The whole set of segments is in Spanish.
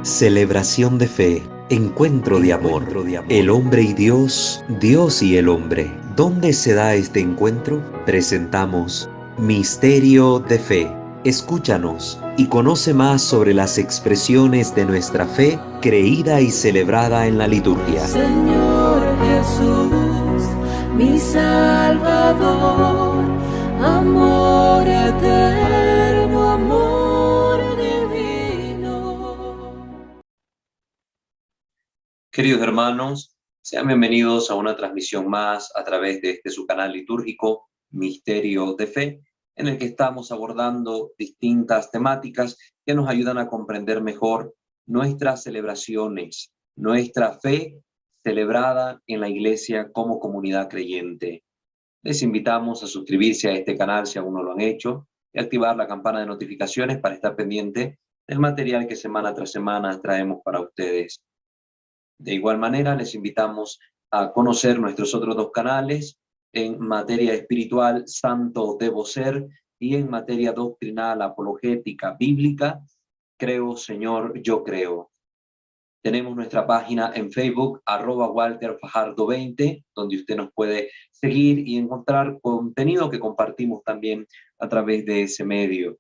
Celebración de fe, encuentro de amor. El hombre y Dios, Dios y el hombre. ¿Dónde se da este encuentro? Presentamos Misterio de Fe. Escúchanos y conoce más sobre las expresiones de nuestra fe creída y celebrada en la liturgia. Señor Jesús, mi Salvador, amor eterno, amor divino. Queridos hermanos, sean bienvenidos a una transmisión más a través de su canal litúrgico Misterio de Fe, en el que estamos abordando distintas temáticas que nos ayudan a comprender mejor nuestras celebraciones, nuestra fe celebrada en la Iglesia como comunidad creyente. Les invitamos a suscribirse a este canal si aún no lo han hecho y activar la campana de notificaciones para estar pendiente del material que semana tras semana traemos para ustedes. De igual manera, les invitamos a conocer nuestros otros dos canales en materia espiritual, Santo Debo Ser, y en materia doctrinal, apologética, bíblica, Creo, Señor, yo creo. Tenemos nuestra página en Facebook, @WalterFajardo20, donde usted nos puede seguir y encontrar contenido que compartimos también a través de ese medio.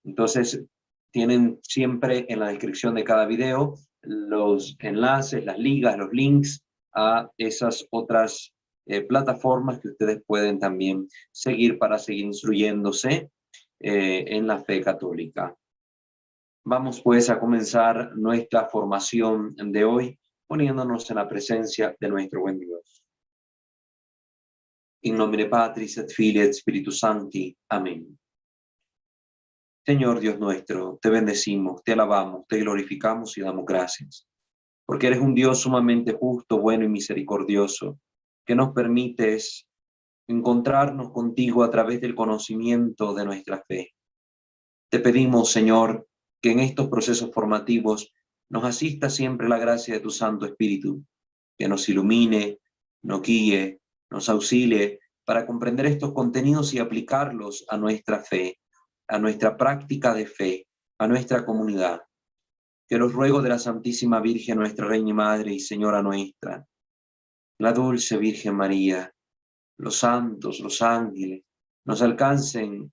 Entonces, tienen siempre en la descripción de cada video los enlaces, las ligas, los links a esas otras plataformas que ustedes pueden también seguir para seguir instruyéndose en la fe católica. Vamos pues a comenzar nuestra formación de hoy poniéndonos en la presencia de nuestro buen Dios. In nomine Patris et Filii et Spiritus Sancti. Amén. Señor Dios nuestro, te bendecimos, te alabamos, te glorificamos y damos gracias, porque eres un Dios sumamente justo, bueno y misericordioso, que nos permites encontrarnos contigo a través del conocimiento de nuestra fe. Te pedimos, Señor, que en estos procesos formativos nos asista siempre la gracia de tu Santo Espíritu, que nos ilumine, nos guíe, nos auxilie para comprender estos contenidos y aplicarlos a nuestra fe, a nuestra práctica de fe, a nuestra comunidad. Que los ruegos de la Santísima Virgen, nuestra Reina y Madre y Señora nuestra, la dulce Virgen María, los santos, los ángeles, nos alcancen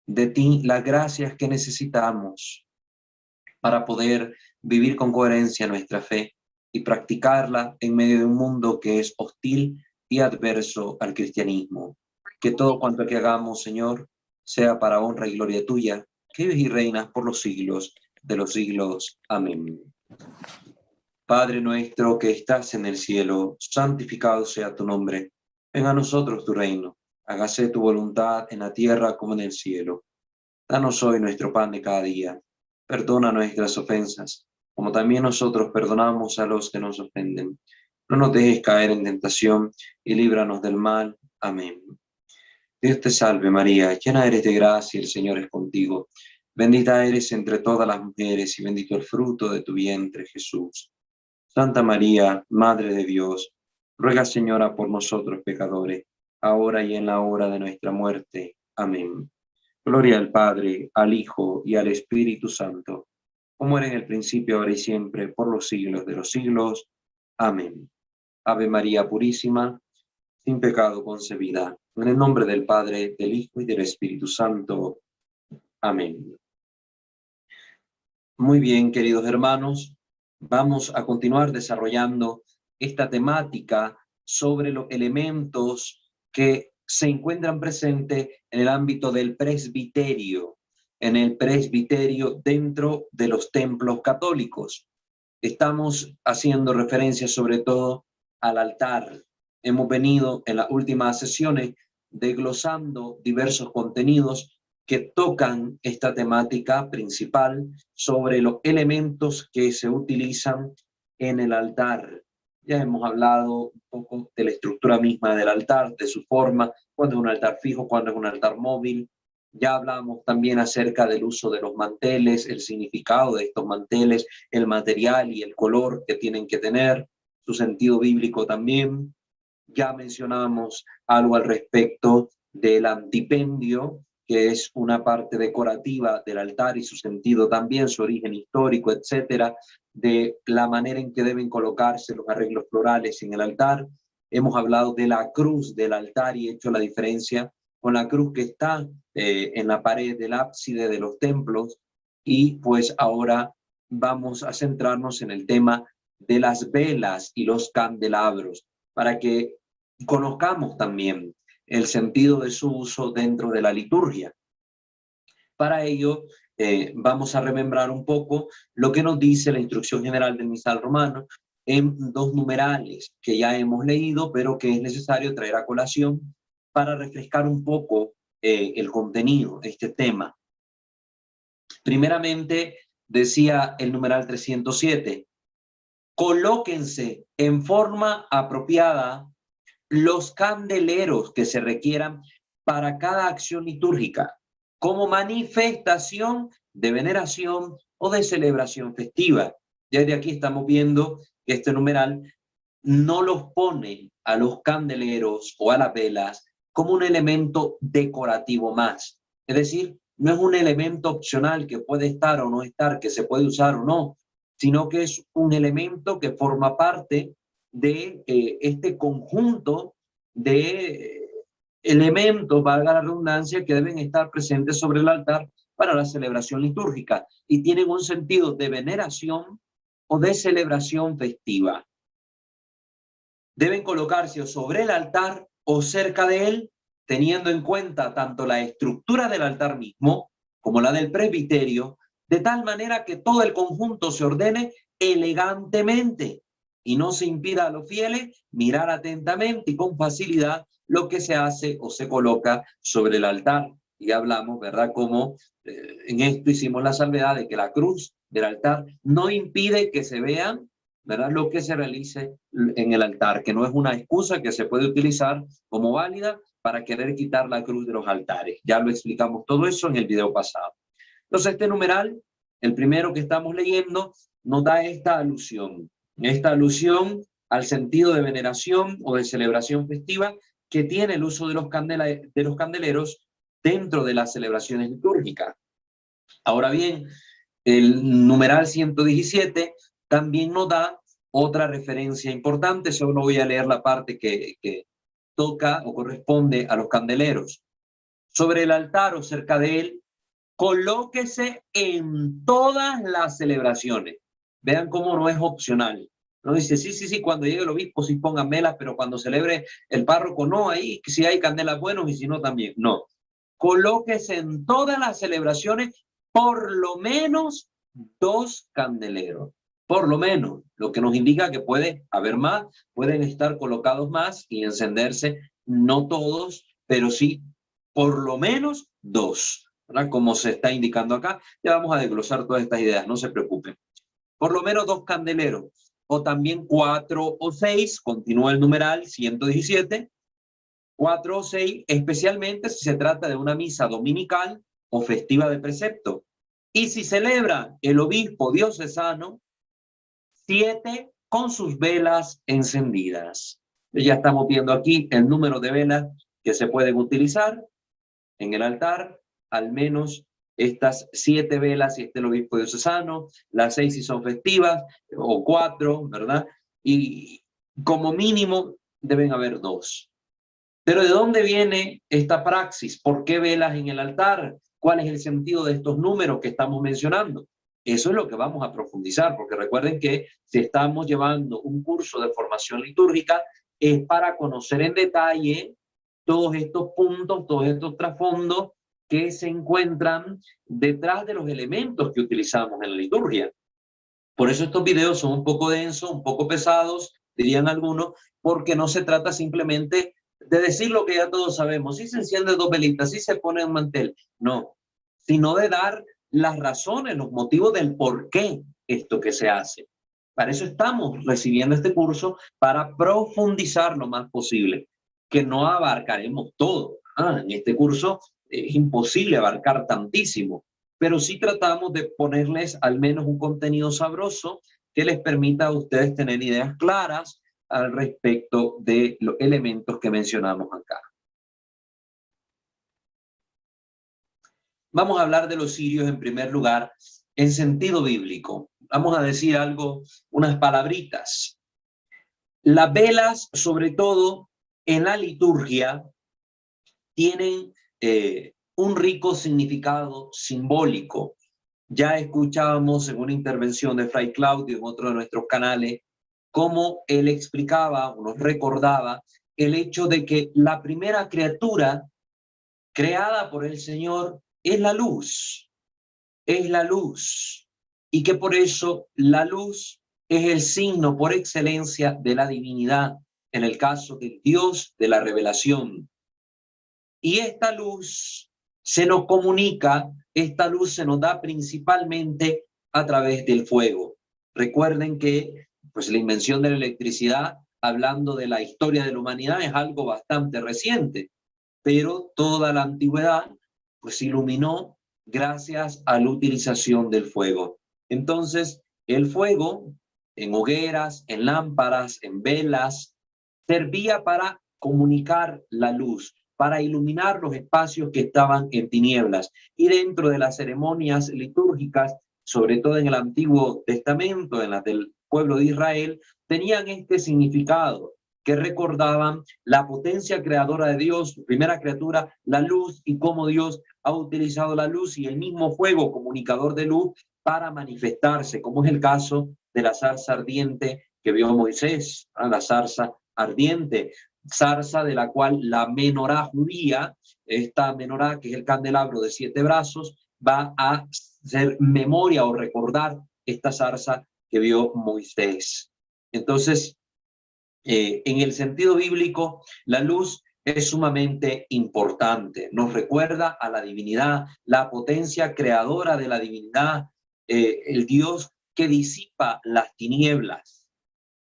de ti las gracias que necesitamos para poder vivir con coherencia nuestra fe y practicarla en medio de un mundo que es hostil y adverso al cristianismo. Que todo cuanto que hagamos, Señor, sea para honra y gloria tuya, que vives y reinas por los siglos de los siglos. Amén. Padre nuestro que estás en el cielo, santificado sea tu nombre. Venga a nosotros tu reino. Hágase tu voluntad en la tierra como en el cielo. Danos hoy nuestro pan de cada día. Perdona nuestras ofensas, como también nosotros perdonamos a los que nos ofenden. No nos dejes caer en tentación y líbranos del mal. Amén. Dios te salve María, llena eres de gracia, el Señor es contigo. Bendita eres entre todas las mujeres y bendito el fruto de tu vientre, Jesús. Santa María, Madre de Dios, ruega, Señora, por nosotros pecadores, ahora y en la hora de nuestra muerte. Amén. Gloria al Padre, al Hijo y al Espíritu Santo, como era en el principio, ahora y siempre, por los siglos de los siglos. Amén. Ave María Purísima, sin pecado concebida. En el nombre del Padre, del Hijo y del Espíritu Santo. Amén. Muy bien, queridos hermanos, vamos a continuar desarrollando esta temática sobre los elementos que se encuentran presentes en el ámbito del presbiterio, dentro de los templos católicos. Estamos haciendo referencia sobre todo al altar. Hemos venido en las últimas sesiones desglosando diversos contenidos que tocan esta temática principal sobre los elementos que se utilizan en el altar. Ya hemos hablado un poco de la estructura misma del altar, de su forma, cuándo es un altar fijo, cuándo es un altar móvil. Ya hablamos también acerca del uso de los manteles, el significado de estos manteles, el material y el color que tienen que tener, su sentido bíblico también. Ya mencionamos algo al respecto del antipendio, que es una parte decorativa del altar y su sentido también, su origen histórico, etcétera, de la manera en que deben colocarse los arreglos florales en el altar. Hemos hablado de la cruz del altar y hecho la diferencia con la cruz que está en la pared del ábside de los templos. Y pues ahora vamos a centrarnos en el tema de las velas y los candelabros, para que conozcamos también el sentido de su uso dentro de la liturgia. Para ello, vamos a remembrar un poco lo que nos dice la instrucción general del misal romano en 2 numerales que ya hemos leído, pero que es necesario traer a colación para refrescar un poco el contenido, este tema. Primeramente, decía el numeral 307, colóquense en forma apropiada los candeleros que se requieran para cada acción litúrgica, como manifestación de veneración o de celebración festiva. Desde aquí estamos viendo que este numeral no los pone a los candeleros o a las velas como un elemento decorativo más. Es decir, no es un elemento opcional que puede estar o no estar, que se puede usar o no, sino que es un elemento que forma parte de este conjunto de elementos, valga la redundancia, que deben estar presentes sobre el altar para la celebración litúrgica y tienen un sentido de veneración o de celebración festiva. Deben colocarse o sobre el altar o cerca de él, teniendo en cuenta tanto la estructura del altar mismo como la del presbiterio, de tal manera que todo el conjunto se ordene elegantemente y no se impida a los fieles mirar atentamente y con facilidad lo que se hace o se coloca sobre el altar. Y hablamos, ¿verdad?, cómo en esto hicimos la salvedad de que la cruz del altar no impide que se vean, ¿verdad?, lo que se realice en el altar, que no es una excusa que se puede utilizar como válida para querer quitar la cruz de los altares. Ya lo explicamos todo eso en el video pasado. Entonces, este numeral, el primero que estamos leyendo, nos da esta alusión al sentido de veneración o de celebración festiva que tiene el uso de los candeleros dentro de las celebraciones litúrgicas. Ahora bien, el numeral 117 también nos da otra referencia importante. Solo voy a leer la parte que toca o corresponde a los candeleros. Sobre el altar o cerca de él, colóquese en todas las celebraciones. Vean cómo no es opcional. No dice, sí, cuando llegue el obispo sí pongan velas, pero cuando celebre el párroco no, ahí si hay candelas buenos y si no también. No. Colóquese en todas las celebraciones por lo menos 2 candeleros. Por lo menos, lo que nos indica que puede haber más, pueden estar colocados más y encenderse, no todos, pero sí por lo menos 2, ¿verdad? Como se está indicando acá, ya vamos a desglosar todas estas ideas, no se preocupen. Por lo menos 2 candeleros, o también 4 o 6, continúa el numeral 117, 4 o 6, especialmente si se trata de una misa dominical o festiva de precepto. Y si celebra el obispo diocesano, 7 con sus velas encendidas. Ya estamos viendo aquí el número de velas que se pueden utilizar en el altar, al menos estas 7 velas si es el obispo diocesano, las 6 si son festivas, o 4, ¿verdad? Y como mínimo deben haber 2. Pero ¿de dónde viene esta praxis? ¿Por qué velas en el altar? ¿Cuál es el sentido de estos números que estamos mencionando? Eso es lo que vamos a profundizar, porque recuerden que si estamos llevando un curso de formación litúrgica, es para conocer en detalle todos estos puntos, todos estos trasfondos que se encuentran detrás de los elementos que utilizamos en la liturgia. Por eso estos videos son un poco densos, un poco pesados, dirían algunos, porque no se trata simplemente de decir lo que ya todos sabemos. Si se encienden 2 velitas, si se pone un mantel. No, sino de dar las razones, los motivos del por qué esto que se hace. Para eso estamos recibiendo este curso, para profundizar lo más posible, que no abarcaremos todo. En este curso es imposible abarcar tantísimo, pero sí tratamos de ponerles al menos un contenido sabroso que les permita a ustedes tener ideas claras al respecto de los elementos que mencionamos acá. Vamos a hablar de los cirios en primer lugar en sentido bíblico. Vamos a decir algo, unas palabritas. Las velas, sobre todo en la liturgia, tienen un rico significado simbólico. Ya escuchábamos en una intervención de Fray Claudio en otro de nuestros canales, cómo él explicaba o nos recordaba el hecho de que la primera criatura creada por el Señor es la luz, y que por eso la luz es el signo por excelencia de la divinidad, en el caso del Dios de la revelación. Y esta luz se nos comunica, esta luz se nos da principalmente a través del fuego. Recuerden que pues, la invención de la electricidad, hablando de la historia de la humanidad, es algo bastante reciente, pero toda la antigüedad pues, se iluminó gracias a la utilización del fuego. Entonces, el fuego, en hogueras, en lámparas, en velas, servía para comunicar la luz, para iluminar los espacios que estaban en tinieblas. Y dentro de las ceremonias litúrgicas, sobre todo en el Antiguo Testamento, en las del pueblo de Israel, tenían este significado, que recordaban la potencia creadora de Dios, su primera criatura, la luz, y cómo Dios ha utilizado la luz y el mismo fuego comunicador de luz para manifestarse, como es el caso de la zarza ardiente que vio Moisés, la zarza ardiente, zarza de la cual la menorá judía, esta menorá que es el candelabro de 7 brazos, va a hacer memoria o recordar esta zarza que vio Moisés. Entonces, en el sentido bíblico, la luz es sumamente importante. Nos recuerda a la divinidad, la potencia creadora de la divinidad, el Dios que disipa las tinieblas.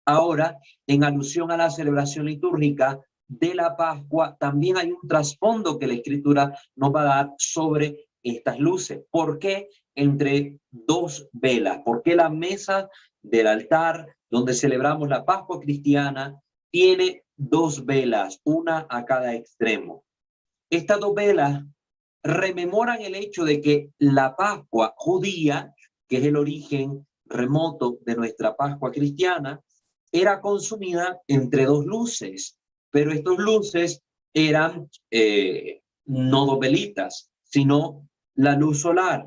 Ahora, en alusión a la celebración litúrgica de la Pascua, también hay un trasfondo que la Escritura nos va a dar sobre estas luces. ¿Por qué entre 2 velas? ¿Por qué la mesa del altar donde celebramos la Pascua cristiana tiene 2 velas, una a cada extremo? Estas 2 velas rememoran el hecho de que la Pascua judía, que es el origen remoto de nuestra Pascua cristiana, era consumida entre 2 luces, pero estas luces eran no 2 velitas, sino la luz solar,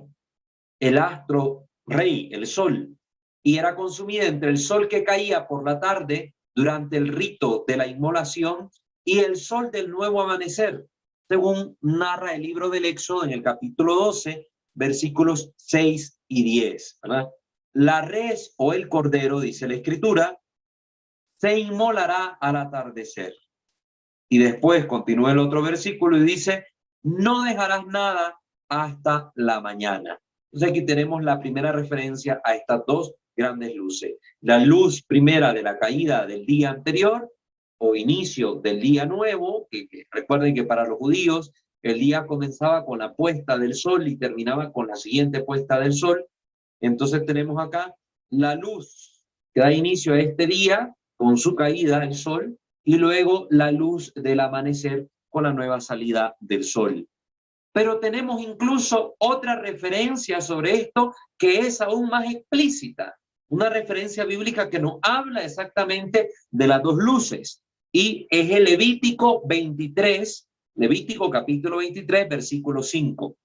el astro rey, el sol, y era consumida entre el sol que caía por la tarde durante el rito de la inmolación y el sol del nuevo amanecer, según narra el libro del Éxodo en el capítulo 12, versículos 6 y 10, ¿verdad? La res o el cordero, dice la Escritura, se inmolará al atardecer. Y después continúa el otro versículo y dice, no dejarás nada hasta la mañana. Entonces aquí tenemos la primera referencia a estas 2 grandes luces. La luz primera de la caída del día anterior o inicio del día nuevo, que recuerden que para los judíos el día comenzaba con la puesta del sol y terminaba con la siguiente puesta del sol. Entonces tenemos acá la luz que da inicio a este día con su caída del sol y luego la luz del amanecer con la nueva salida del sol. Pero tenemos incluso otra referencia sobre esto que es aún más explícita, una referencia bíblica que nos habla exactamente de las 2 luces, y es el Levítico 23, Levítico capítulo 23, versículo 5,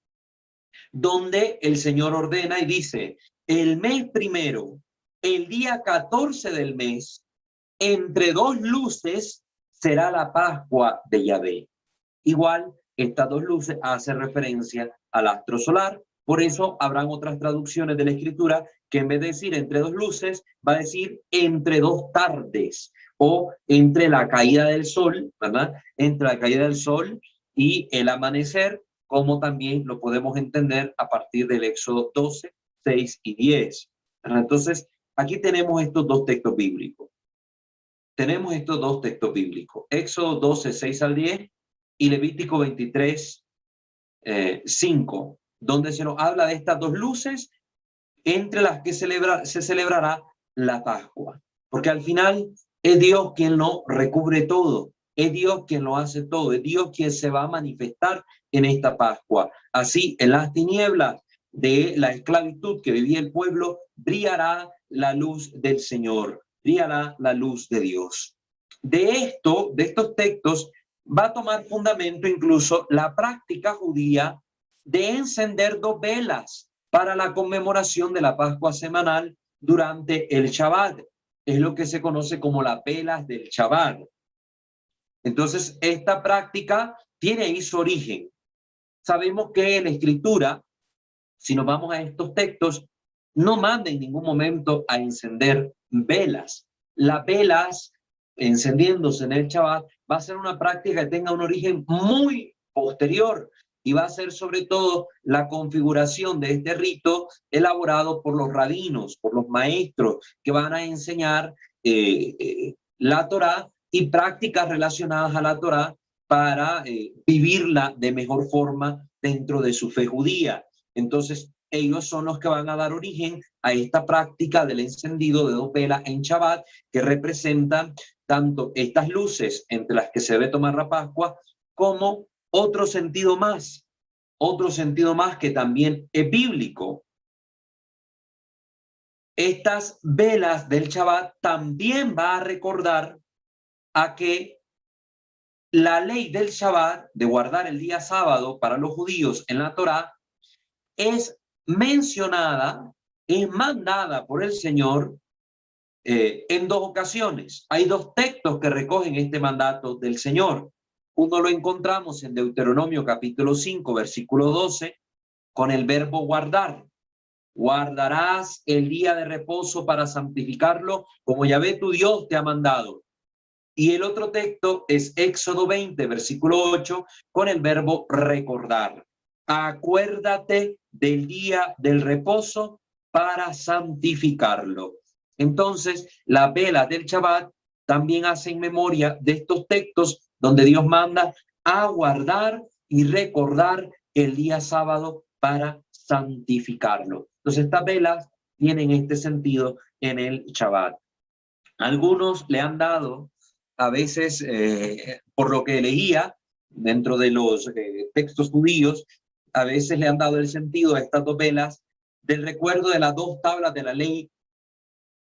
donde el Señor ordena y dice, el mes primero, el día 14 del mes, entre 2 luces será la Pascua de Yahvé. Igual, estas 2 luces hacen referencia al astro solar. Por eso habrán otras traducciones de la Escritura que en vez de decir entre 2 luces, va a decir entre 2 tardes o entre la caída del sol, ¿verdad? Entre la caída del sol y el amanecer, como también lo podemos entender a partir del Éxodo 12, 6 y 10. Entonces, aquí tenemos estos 2 textos bíblicos. Tenemos estos 2 textos bíblicos, Éxodo 12, 6 al 10 y Levítico 23, 5, donde se nos habla de estas 2 luces entre las que se celebrará la Pascua. Porque al final es Dios quien lo recubre todo. Es Dios quien lo hace todo, es Dios quien se va a manifestar en esta Pascua. Así, en las tinieblas de la esclavitud que vivía el pueblo, brillará la luz del Señor, brillará la luz de Dios. De estos textos, va a tomar fundamento incluso la práctica judía de encender 2 velas para la conmemoración de la Pascua semanal durante el Shabbat. Es lo que se conoce como las velas del Shabbat. Entonces, esta práctica tiene ahí su origen. Sabemos que en la Escritura, si nos vamos a estos textos, no manda en ningún momento a encender velas. Las velas encendiéndose en el Shabbat va a ser una práctica que tenga un origen muy posterior y va a ser sobre todo la configuración de este rito elaborado por los rabinos, por los maestros que van a enseñar la Torá y prácticas relacionadas a la Torá para vivirla de mejor forma dentro de su fe judía. Entonces, ellos son los que van a dar origen a esta práctica del encendido de 2 velas en Shabbat, que representan tanto estas luces entre las que se debe tomar la Pascua, como otro sentido más que también es bíblico. Estas velas del Shabbat también va a recordar a que la ley del Shabbat, de guardar el día sábado para los judíos en la Torá, es mencionada, es mandada por el Señor en 2 ocasiones. Hay 2 textos que recogen este mandato del Señor. Uno lo encontramos en Deuteronomio capítulo 5, versículo 12, con el verbo guardar. Guardarás el día de reposo para santificarlo, como Yahvé tu Dios te ha mandado. Y el otro texto es Éxodo 20, versículo 8, con el verbo recordar. Acuérdate del día del reposo para santificarlo. Entonces, las velas del Shabbat también hacen memoria de estos textos donde Dios manda a guardar y recordar el día sábado para santificarlo. Entonces, estas velas tienen este sentido en el Shabbat. Algunos le han dado, a veces, por lo que leía dentro de los textos judíos, a veces le han dado el sentido a estas 2 velas del recuerdo de las 2 tablas de la ley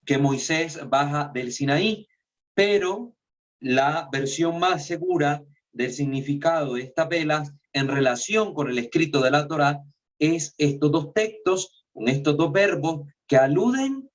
que Moisés baja del Sinaí, pero la versión más segura del significado de estas velas en relación con el escrito de la Torá es estos 2 textos, con estos 2 verbos que aluden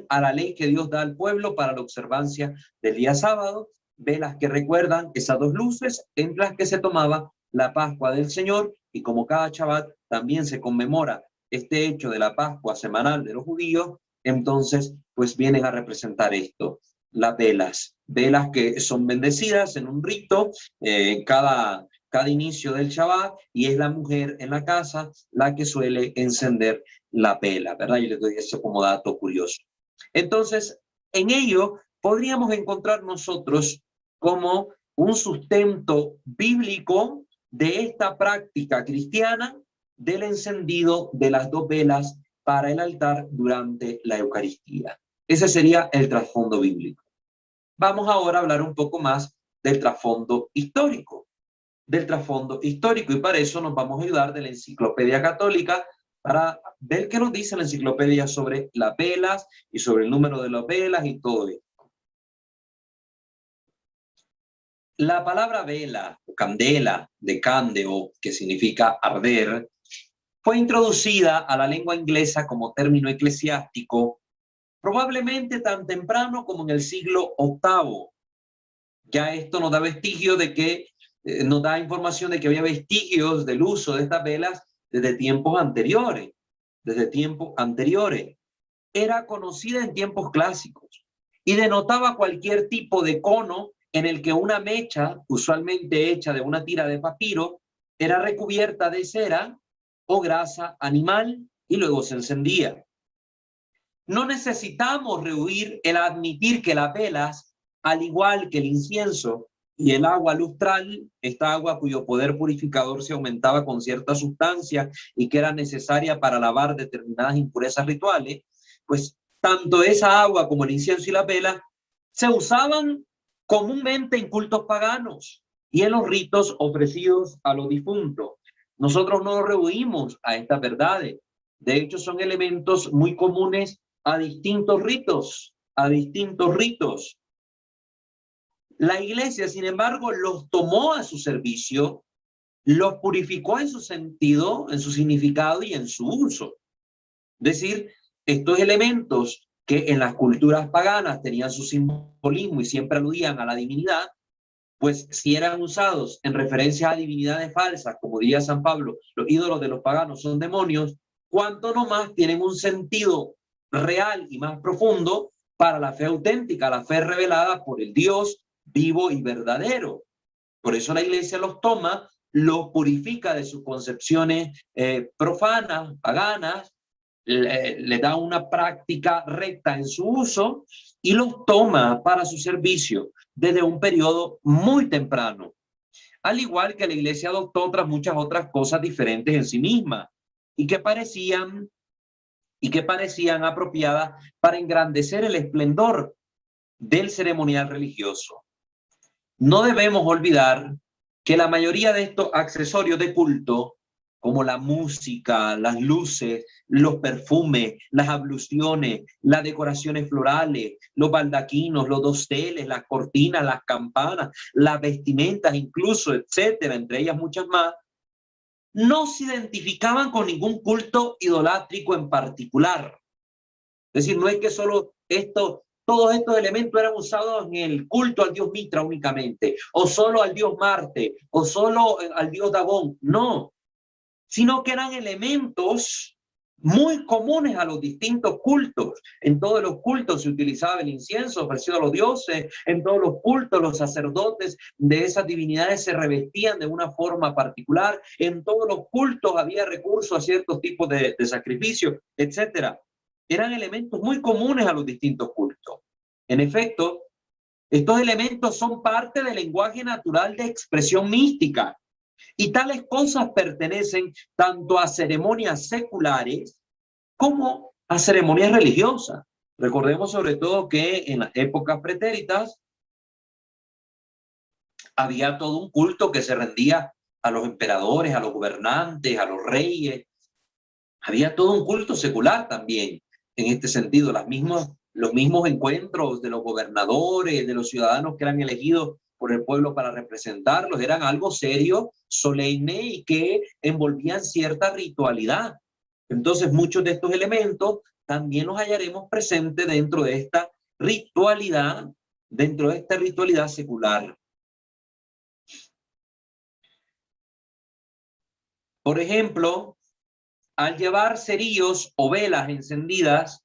a la ley que Dios da al pueblo para la observancia del día sábado, velas que recuerdan esas 2 luces en las que se tomaba la Pascua del Señor, y como cada Shabbat también se conmemora este hecho de la Pascua semanal de los judíos, entonces pues vienen a representar esto, las velas que son bendecidas en un rito cada inicio del Shabbat, y es la mujer en la casa la que suele encender la vela, ¿verdad? Yo les doy eso como dato curioso. Entonces, en ello podríamos encontrar nosotros como un sustento bíblico de esta práctica cristiana del encendido de las 2 velas para el altar durante la Eucaristía. Ese sería el trasfondo bíblico. Vamos ahora a hablar un poco más del trasfondo histórico. Y para eso nos vamos a ayudar de la Enciclopedia Católica para ver qué nos dice la enciclopedia sobre las velas y sobre el número de las velas y todo esto. La palabra vela o candela, de candeo, que significa arder, fue introducida a la lengua inglesa como término eclesiástico probablemente tan temprano como en el siglo VIII. Ya esto nos da vestigio de que, nos da información de que había vestigios del uso de estas velas desde tiempos anteriores. Era conocida en tiempos clásicos y denotaba cualquier tipo de cono en el que una mecha, usualmente hecha de una tira de papiro, era recubierta de cera o grasa animal y luego se encendía. No necesitamos rehuir el admitir que las velas, al igual que el incienso y el agua lustral, esta agua cuyo poder purificador se aumentaba con cierta sustancia y que era necesaria para lavar determinadas impurezas rituales, pues tanto esa agua como el incienso y la vela se usaban comúnmente en cultos paganos y en los ritos ofrecidos a los difuntos. Nosotros no nos rehuimos a estas verdades. De hecho, son elementos muy comunes a distintos ritos, La Iglesia, sin embargo, los tomó a su servicio, los purificó en su sentido, en su significado y en su uso. Es decir, estos elementos que en las culturas paganas tenían su simbolismo y siempre aludían a la divinidad, pues si eran usados en referencia a divinidades falsas, como diría San Pablo, los ídolos de los paganos son demonios, cuanto no más tienen un sentido real y más profundo para la fe auténtica, la fe revelada por el Dios vivo y verdadero. Por eso la Iglesia los toma, los purifica de sus concepciones profanas, paganas, le da una práctica recta en su uso y los toma para su servicio desde un periodo muy temprano. Al igual que la Iglesia adoptó muchas otras cosas diferentes en sí misma y que parecían apropiadas para engrandecer el esplendor del ceremonial religioso. No debemos olvidar que la mayoría de estos accesorios de culto, como la música, las luces, los perfumes, las abluciones, las decoraciones florales, los baldaquinos, los dosteles, las cortinas, las campanas, las vestimentas incluso, etcétera, entre ellas muchas más, no se identificaban con ningún culto idolátrico en particular. Es decir, no es que solo todos estos elementos eran usados en el culto al dios Mitra únicamente, o solo al dios Marte, o solo al dios Dagón. No, sino que eran elementos muy comunes a los distintos cultos. En todos los cultos se utilizaba el incienso ofrecido a los dioses, en todos los cultos los sacerdotes de esas divinidades se revestían de una forma particular, en todos los cultos había recurso a ciertos tipos de sacrificios, etcétera. Eran elementos muy comunes a los distintos cultos. En efecto, estos elementos son parte del lenguaje natural de expresión mística. Y tales cosas pertenecen tanto a ceremonias seculares como a ceremonias religiosas. Recordemos sobre todo que en las épocas pretéritas había todo un culto que se rendía a los emperadores, a los gobernantes, a los reyes. Había todo un culto secular también en este sentido. Los mismos encuentros de los gobernadores, de los ciudadanos que eran elegidos por el pueblo para representarlos, eran algo serio, solemne y que envolvían cierta ritualidad. Entonces, muchos de estos elementos también los hallaremos presentes dentro de esta ritualidad secular. Por ejemplo, al llevar cerillos o velas encendidas,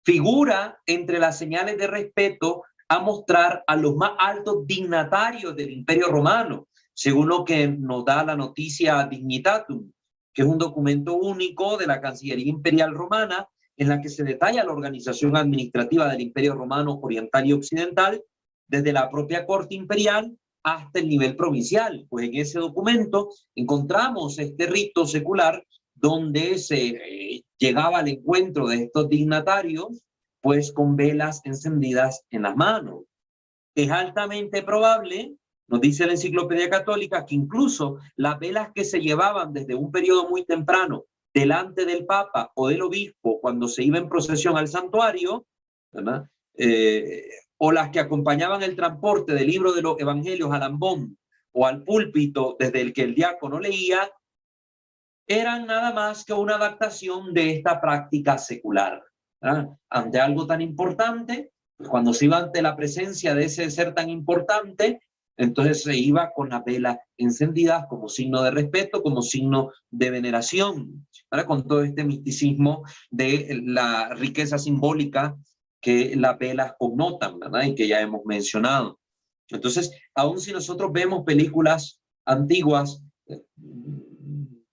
figura entre las señales de respeto a mostrar a los más altos dignatarios del Imperio Romano, según lo que nos da la noticia Dignitatum, que es un documento único de la Cancillería Imperial Romana, en la que se detalla la organización administrativa del Imperio Romano Oriental y Occidental, desde la propia corte imperial hasta el nivel provincial. Pues en ese documento encontramos este rito secular donde se llegaba al encuentro de estos dignatarios, pues con velas encendidas en las manos. Es altamente probable, nos dice la Enciclopedia Católica, que incluso las velas que se llevaban desde un periodo muy temprano delante del Papa o del Obispo cuando se iba en procesión al santuario, ¿verdad? O las que acompañaban el transporte del libro de los Evangelios al ambón o al púlpito desde el que el diácono leía, eran nada más que una adaptación de esta práctica secular. Ante algo tan importante, pues cuando se iba ante la presencia de ese ser tan importante, entonces se iba con las velas encendidas como signo de respeto, como signo de veneración, ¿verdad? Con todo este misticismo de la riqueza simbólica que las velas connotan, ¿verdad? Y que ya hemos mencionado. Entonces, aun si nosotros vemos películas antiguas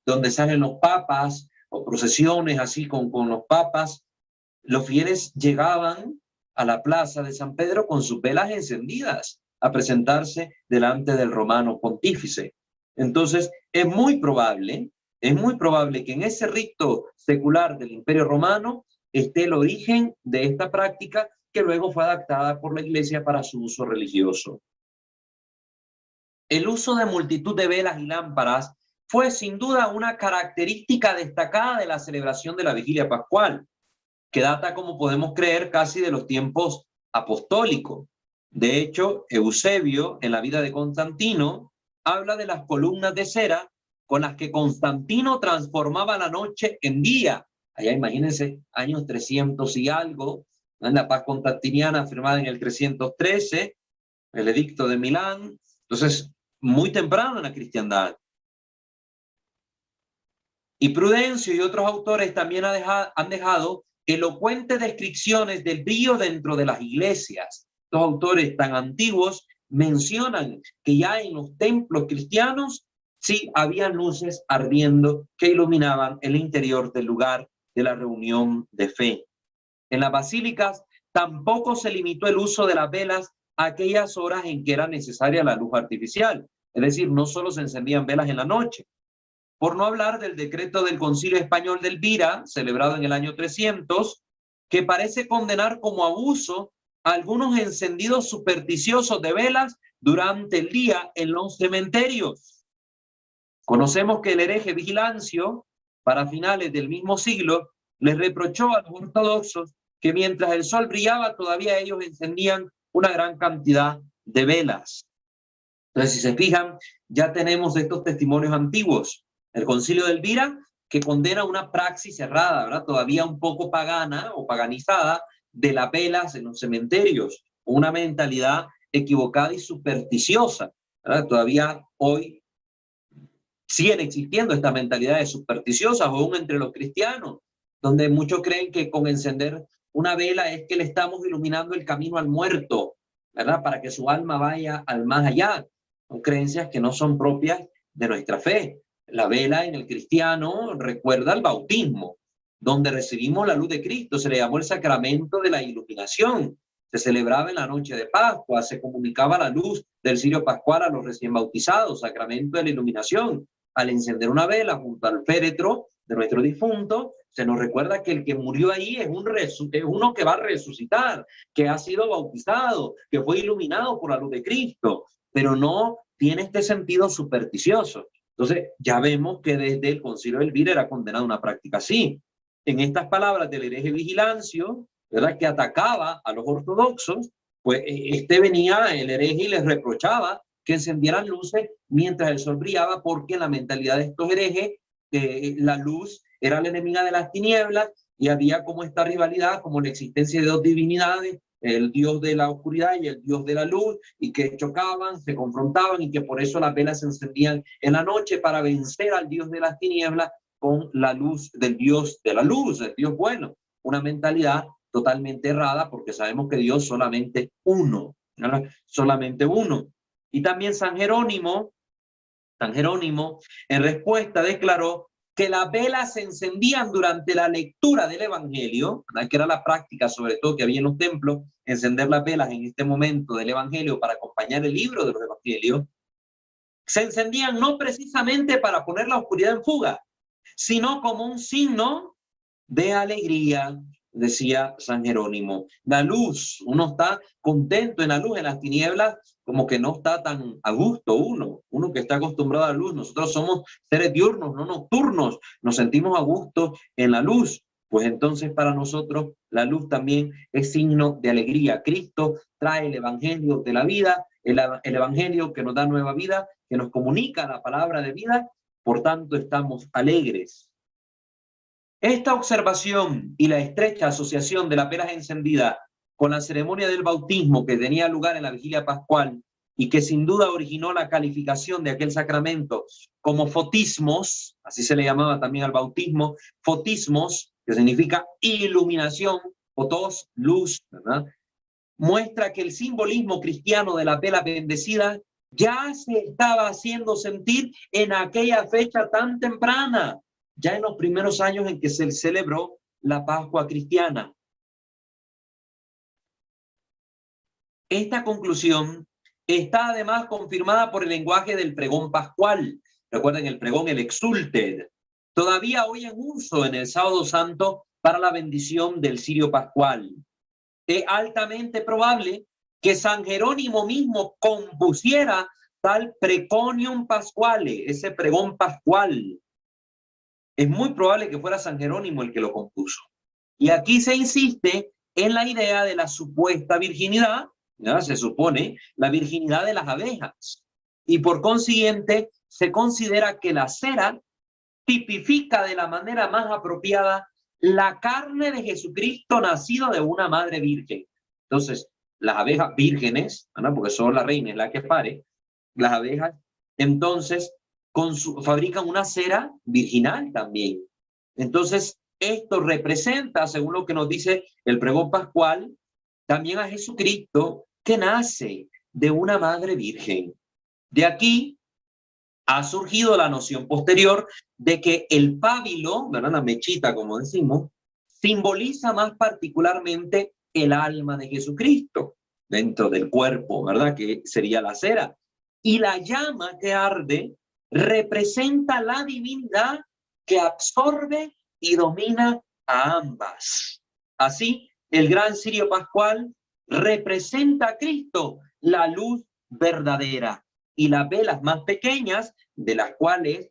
donde salen los papas o procesiones así con los papas, los fieles llegaban a la plaza de San Pedro con sus velas encendidas a presentarse delante del romano pontífice. Entonces, es muy probable que en ese rito secular del Imperio Romano esté el origen de esta práctica que luego fue adaptada por la Iglesia para su uso religioso. El uso de multitud de velas y lámparas fue sin duda una característica destacada de la celebración de la Vigilia Pascual, que data, como podemos creer, casi de los tiempos apostólicos. De hecho, Eusebio, en la vida de Constantino, habla de las columnas de cera con las que Constantino transformaba la noche en día. Allá imagínense, años 300 y algo, en la paz constantiniana firmada en el 313, el edicto de Milán. Entonces, muy temprano en la cristiandad. Y Prudencio y otros autores también han dejado elocuentes descripciones del brillo dentro de las iglesias. Los autores tan antiguos mencionan que ya en los templos cristianos sí había luces ardiendo que iluminaban el interior del lugar de la reunión de fe. En las basílicas tampoco se limitó el uso de las velas a aquellas horas en que era necesaria la luz artificial. Es decir, no solo se encendían velas en la noche. Por no hablar del decreto del Concilio Español de Elvira, celebrado en el año 300, que parece condenar como abuso algunos encendidos supersticiosos de velas durante el día en los cementerios. Conocemos que el hereje Vigilancio, para finales del mismo siglo, les reprochó a los ortodoxos que mientras el sol brillaba, todavía ellos encendían una gran cantidad de velas. Entonces, si se fijan, ya tenemos estos testimonios antiguos. El Concilio de Elvira, que condena una praxis cerrada, ¿verdad? Todavía un poco pagana o paganizada de las velas en los cementerios, una mentalidad equivocada y supersticiosa, ¿verdad? Todavía hoy siguen existiendo estas mentalidades supersticiosas, aún entre los cristianos, donde muchos creen que con encender una vela es que le estamos iluminando el camino al muerto, ¿verdad? Para que su alma vaya al más allá. Son creencias que no son propias de nuestra fe. La vela en el cristiano recuerda al bautismo, donde recibimos la luz de Cristo. Se le llamó el sacramento de la iluminación. Se celebraba en la noche de Pascua, se comunicaba la luz del cirio pascual a los recién bautizados, sacramento de la iluminación. Al encender una vela junto al féretro de nuestro difunto, se nos recuerda que el que murió ahí es uno que va a resucitar, que ha sido bautizado, que fue iluminado por la luz de Cristo, pero no tiene este sentido supersticioso. Entonces, ya vemos que desde el Concilio de Elvira era condenada una práctica así. En estas palabras del hereje Vigilancio, ¿verdad?, que atacaba a los ortodoxos, pues venía el hereje y les reprochaba que encendieran luces mientras el sol brillaba, porque en la mentalidad de estos herejes, la luz era la enemiga de las tinieblas y había como esta rivalidad, como la existencia de dos divinidades, el Dios de la oscuridad y el Dios de la luz, y que chocaban, se confrontaban, y que por eso las velas se encendían en la noche para vencer al Dios de las tinieblas con la luz del Dios de la luz, el Dios bueno. Una mentalidad totalmente errada, porque sabemos que Dios solamente uno, ¿verdad? Solamente uno. Y también San Jerónimo en respuesta declaró que las velas se encendían durante la lectura del Evangelio, ¿verdad?, que era la práctica sobre todo que había en los templos, encender las velas en este momento del Evangelio para acompañar el libro de los Evangelios. Se encendían no precisamente para poner la oscuridad en fuga, sino como un signo de alegría, decía San Jerónimo. La luz, uno está contento en la luz, en las tinieblas como que no está tan a gusto uno que está acostumbrado a la luz. Nosotros somos seres diurnos, no nocturnos, nos sentimos a gusto en la luz. Pues entonces para nosotros la luz también es signo de alegría. Cristo trae el evangelio de la vida, el evangelio que nos da nueva vida, que nos comunica la palabra de vida, por tanto estamos alegres. Esta observación y la estrecha asociación de las velas encendidas con la ceremonia del bautismo que tenía lugar en la vigilia pascual y que sin duda originó la calificación de aquel sacramento como fotismos, así se le llamaba también al bautismo, fotismos, que significa iluminación, fotos, luz, ¿verdad?, muestra que el simbolismo cristiano de la vela bendecida ya se estaba haciendo sentir en aquella fecha tan temprana, ya en los primeros años en que se celebró la Pascua cristiana. Esta conclusión está además confirmada por el lenguaje del pregón pascual. Recuerden el pregón, el exulted, todavía hoy en uso en el Sábado Santo para la bendición del cirio pascual. Es altamente probable que San Jerónimo mismo compusiera tal preconium pasquale, ese pregón pascual. Es muy probable que fuera San Jerónimo el que lo compuso. Y aquí se insiste en la idea de la supuesta virginidad, ¿no? Se supone la virginidad de las abejas. Y por consiguiente, se considera que la cera tipifica de la manera más apropiada la carne de Jesucristo nacido de una madre virgen. Entonces, las abejas vírgenes, ¿no? Porque son las reinas las que pare, las abejas, entonces fabrican una cera virginal también. Entonces, esto representa, según lo que nos dice el pregón pascual, también a Jesucristo que nace de una madre virgen. De aquí ha surgido la noción posterior de que el pábilo, ¿verdad? La mechita, como decimos, simboliza más particularmente el alma de Jesucristo dentro del cuerpo, ¿verdad? Que sería la cera. Y la llama que arde representa la divinidad que absorbe y domina a ambas. Así, el gran cirio pascual representa a Cristo, la luz verdadera, y las velas más pequeñas, de las cuales,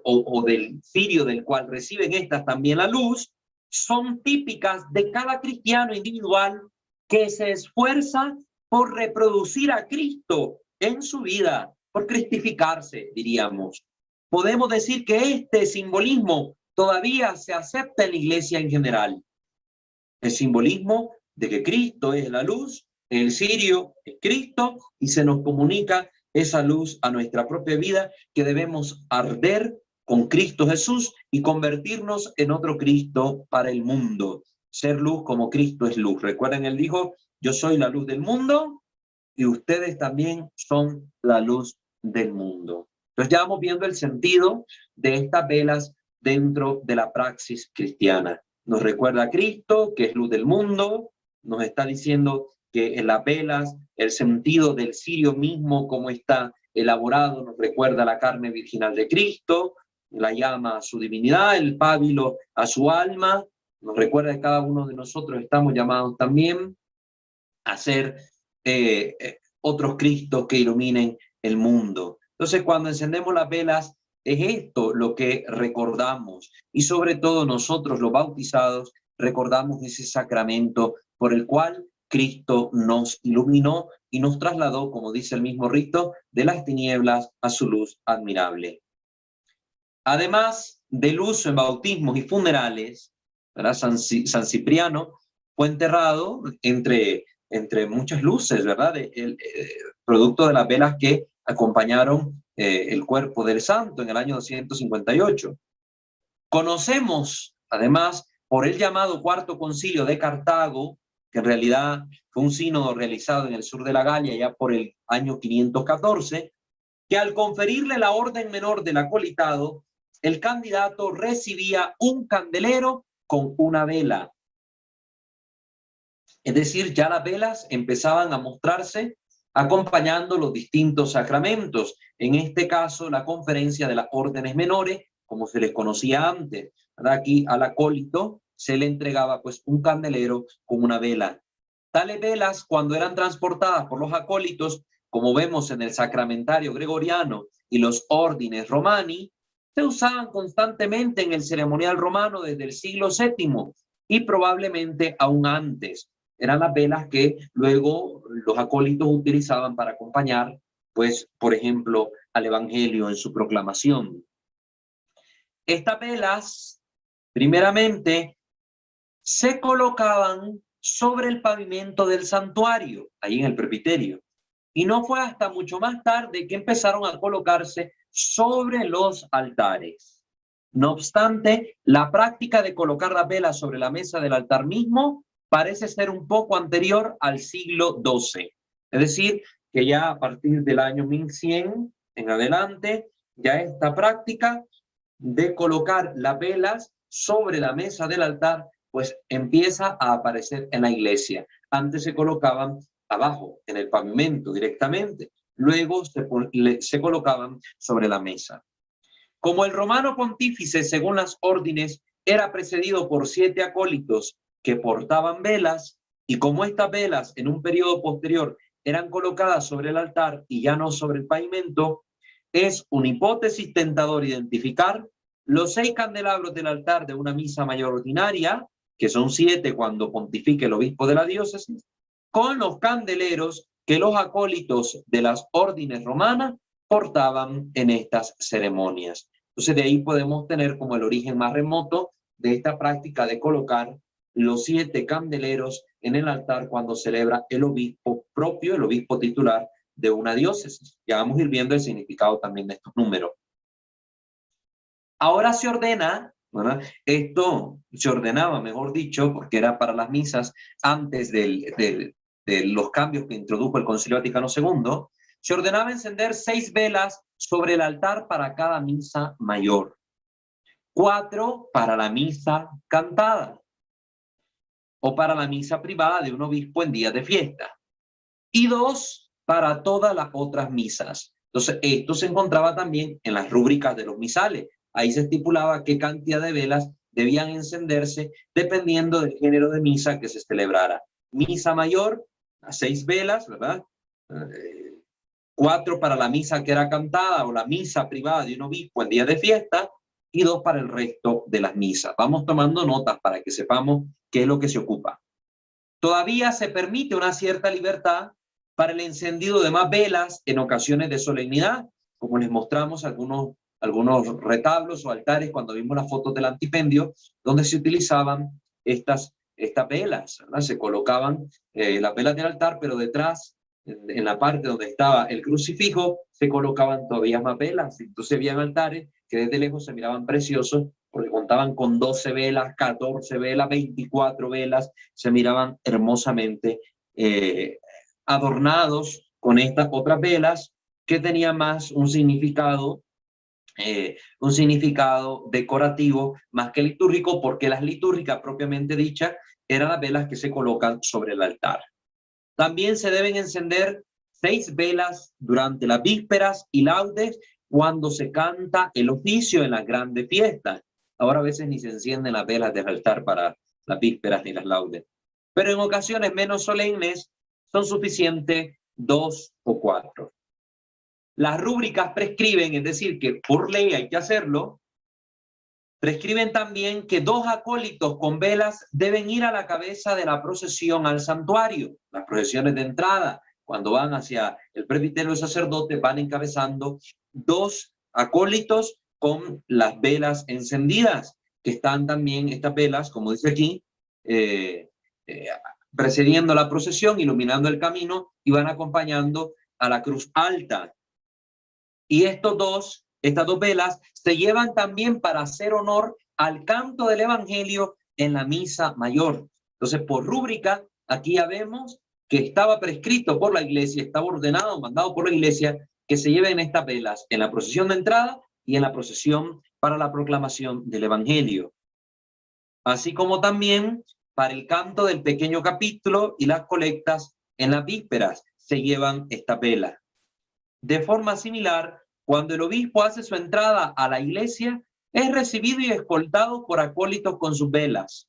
o del cirio del cual reciben estas también la luz, son típicas de cada cristiano individual que se esfuerza por reproducir a Cristo en su vida, por cristificarse, diríamos. Podemos decir que este simbolismo todavía se acepta en la iglesia en general. El simbolismo de que Cristo es la luz, el cirio es Cristo, y se nos comunica esa luz a nuestra propia vida, que debemos arder con Cristo Jesús y convertirnos en otro Cristo para el mundo. Ser luz como Cristo es luz. Recuerden, él dijo, yo soy la luz del mundo y ustedes también son la luz del mundo. Entonces ya vamos viendo el sentido de estas velas dentro de la praxis cristiana. Nos recuerda a Cristo, que es luz del mundo, nos está diciendo que en las velas, el sentido del cirio mismo, como está elaborado, nos recuerda la carne virginal de Cristo, la llama a su divinidad, el pábilo a su alma, nos recuerda que cada uno de nosotros estamos llamados también a ser otros Cristos que iluminen el mundo. Entonces, cuando encendemos las velas, es esto lo que recordamos, y sobre todo nosotros los bautizados recordamos ese sacramento por el cual Cristo nos iluminó y nos trasladó, como dice el mismo rito, de las tinieblas a su luz admirable. Además del uso en bautismos y funerales, ¿verdad? San Cipriano fue enterrado entre muchas luces, ¿verdad? El producto de las velas que acompañaron el cuerpo del santo en el año 258. Conocemos, además, por el llamado Cuarto Concilio de Cartago, que en realidad fue un sínodo realizado en el sur de la Galia ya por el año 514, que al conferirle la orden menor del acolitado, el candidato recibía un candelero con una vela. Es decir, ya las velas empezaban a mostrarse acompañando los distintos sacramentos, en este caso la conferencia de las órdenes menores, como se les conocía antes. Aquí al acólito se le entregaba pues un candelero con una vela. Tales velas, cuando eran transportadas por los acólitos, como vemos en el sacramentario gregoriano y los órdenes romani, se usaban constantemente en el ceremonial romano desde el siglo VII y probablemente aún antes. Eran las velas que luego los acólitos utilizaban para acompañar, pues, por ejemplo, al evangelio en su proclamación. Estas velas, primeramente, se colocaban sobre el pavimento del santuario, ahí en el presbiterio. Y no fue hasta mucho más tarde que empezaron a colocarse sobre los altares. No obstante, la práctica de colocar las velas sobre la mesa del altar mismo parece ser un poco anterior al siglo XII. Es decir, que ya a partir del año 1100 en adelante, ya esta práctica de colocar las velas sobre la mesa del altar, pues empieza a aparecer en la iglesia. Antes se colocaban abajo, en el pavimento directamente. Luego se colocaban sobre la mesa. Como el romano pontífice, según las órdenes, era precedido por 7 acólitos que portaban velas, Y como estas velas en un periodo posterior eran colocadas sobre el altar y ya no sobre el pavimento, es una hipótesis tentadora identificar los 6 candelabros del altar de una misa mayor ordinaria, que son 7 cuando pontifique el obispo de la diócesis, con los candeleros que los acólitos de las órdenes romanas portaban en estas ceremonias. Entonces de ahí podemos tener como el origen más remoto de esta práctica de colocar los 7 candeleros en el altar cuando celebra el obispo propio, el obispo titular de una diócesis. Ya vamos a ir viendo el significado también de estos números. Ahora se ordena, ¿verdad? Esto se ordenaba, mejor dicho, porque era para las misas antes de los cambios que introdujo el Concilio Vaticano II, se ordenaba encender 6 velas sobre el altar para cada misa mayor, 4 para la misa cantada o para la misa privada de un obispo en días de fiesta y 2 para todas las otras misas. Entonces, esto se encontraba también en las rúbricas de los misales. Ahí se estipulaba qué cantidad de velas debían encenderse dependiendo del género de misa que se celebrara. Misa mayor, 6 velas, ¿verdad? 4 para la misa que era cantada o la misa privada de un obispo en día de fiesta y 2 para el resto de las misas. Vamos tomando notas para que sepamos qué es lo que se ocupa. Todavía se permite una cierta libertad para el encendido de más velas en ocasiones de solemnidad, como les mostramos algunos retablos o altares cuando vimos las fotos del antipendio, donde se utilizaban estas velas, ¿verdad? Se colocaban las velas del altar, pero detrás, en la parte donde estaba el crucifijo, se colocaban todavía más velas. Entonces habían altares que desde lejos se miraban preciosos, porque contaban con 12 velas, 14 velas, 24 velas, se miraban hermosamente adornados con estas otras velas que tenían más un significado decorativo más que litúrgico, porque las litúrgicas propiamente dichas eran las velas que se colocan sobre el altar. También se deben encender 6 velas durante las vísperas y laudes cuando se canta el oficio en las grandes fiestas. Ahora a veces ni se encienden las velas del altar para las vísperas ni las laudes. Pero en ocasiones menos solemnes son suficientes 2 o 4. Las rúbricas prescriben, es decir, que por ley hay que hacerlo, prescriben también que 2 acólitos con velas deben ir a la cabeza de la procesión al santuario. Las procesiones de entrada, cuando van hacia el presbiterio del sacerdote, van encabezando 2 acólitos con las velas encendidas, que están también estas velas, como dice aquí, precediendo la procesión, iluminando el camino y van acompañando a la cruz alta. Y estas dos velas se llevan también para hacer honor al canto del evangelio en la misa mayor. Entonces, por rúbrica, aquí ya vemos que estaba prescrito por la iglesia, estaba ordenado, mandado por la iglesia, que se lleven estas velas en la procesión de entrada y en la procesión para la proclamación del evangelio. Así como también para el canto del pequeño capítulo y las colectas en las vísperas se llevan estas velas. De forma similar, cuando el obispo hace su entrada a la iglesia, es recibido y escoltado por acólitos con sus velas.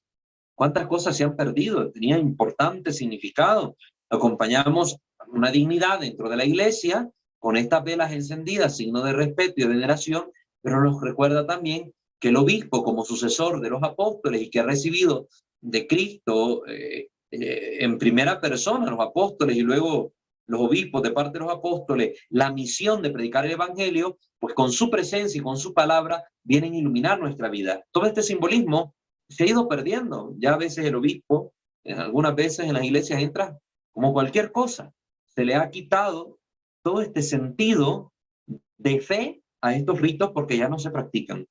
¿Cuántas cosas se han perdido? Tenía importante significado. Acompañamos una dignidad dentro de la iglesia con estas velas encendidas, signo de respeto y de veneración, pero nos recuerda también que el obispo, como sucesor de los apóstoles y que ha recibido de Cristo en primera persona, los apóstoles y luego los obispos de parte de los apóstoles, la misión de predicar el evangelio, pues con su presencia y con su palabra vienen a iluminar nuestra vida. Todo este simbolismo se ha ido perdiendo. Ya a veces el obispo, algunas veces en las iglesias entra como cualquier cosa. Se le ha quitado todo este sentido de fe a estos ritos porque ya no se practican.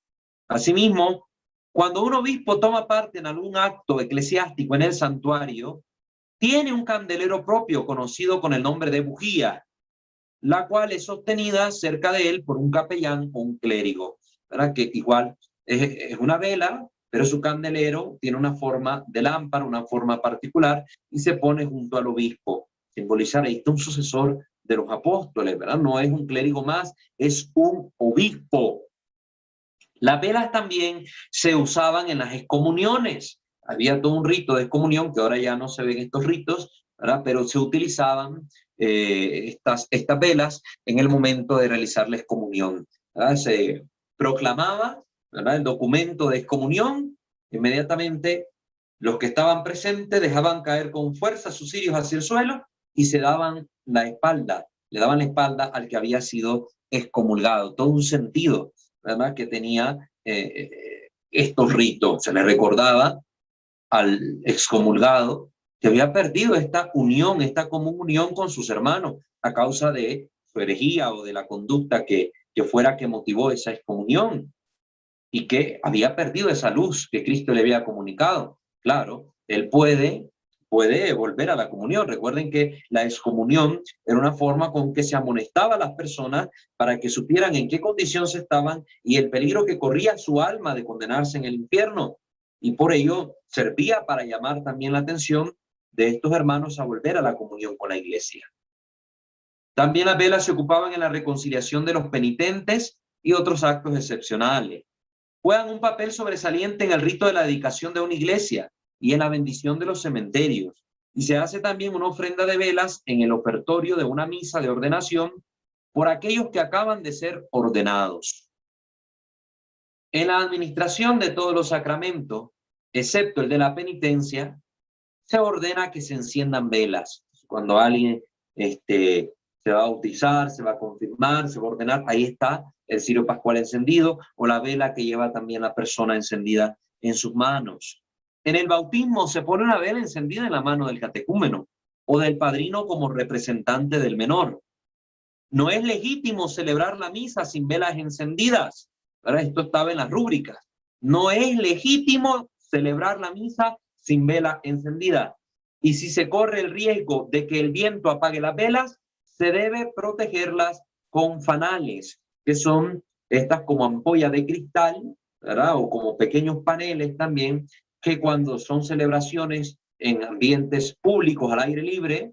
Asimismo, cuando un obispo toma parte en algún acto eclesiástico en el santuario, tiene un candelero propio conocido con el nombre de bujía, la cual es sostenida cerca de él por un capellán o un clérigo, ¿verdad? Que igual es una vela, pero su candelero tiene una forma de lámpara, una forma particular, y se pone junto al obispo. Simbolizar ahí está un sucesor de los apóstoles, ¿verdad? No es un clérigo más, es un obispo. Las velas también se usaban en las excomuniones. había todo un rito de excomunión, que ahora ya no se ven estos ritos, ¿verdad? Pero se utilizaban estas velas en el momento de realizar la excomunión, ¿verdad? Se proclamaba, ¿verdad?, el documento de excomunión. Inmediatamente los que estaban presentes dejaban caer con fuerza sus cirios hacia el suelo y se daban la espalda, le daban la espalda al que había sido excomulgado. Todo un sentido, ¿verdad?, que tenía estos ritos. Se le recordaba al excomulgado que había perdido esta unión, esta común unión con sus hermanos a causa de su herejía o de la conducta que fuera que motivó esa excomunión, y que había perdido esa luz que Cristo le había comunicado. Claro, él puede volver a la comunión. Recuerden que la excomunión era una forma con que se amonestaba a las personas para que supieran en qué condición se estaban y el peligro que corría su alma de condenarse en el infierno. Y por ello servía para llamar también la atención de estos hermanos a volver a la comunión con la iglesia. También las velas se ocupaban en la reconciliación de los penitentes y otros actos excepcionales. Juegan un papel sobresaliente en el rito de la dedicación de una iglesia y en la bendición de los cementerios. Y se hace también una ofrenda de velas en el ofertorio de una misa de ordenación por aquellos que acaban de ser ordenados. En la administración de todos los sacramentos, excepto el de la penitencia, se ordena que se enciendan velas. Cuando alguien se va a bautizar, se va a confirmar, se va a ordenar, ahí está el cirio pascual encendido o la vela que lleva también la persona encendida en sus manos. En el bautismo se pone una vela encendida en la mano del catecúmeno o del padrino como representante del menor. No es legítimo celebrar la misa sin velas encendidas. Ahora, esto estaba en las rúbricas. No es legítimo celebrar la misa sin vela encendida. Y si se corre el riesgo de que el viento apague las velas, se debe protegerlas con fanales, que son estas como ampollas de cristal, ¿verdad?, o como pequeños paneles también, que cuando son celebraciones en ambientes públicos al aire libre,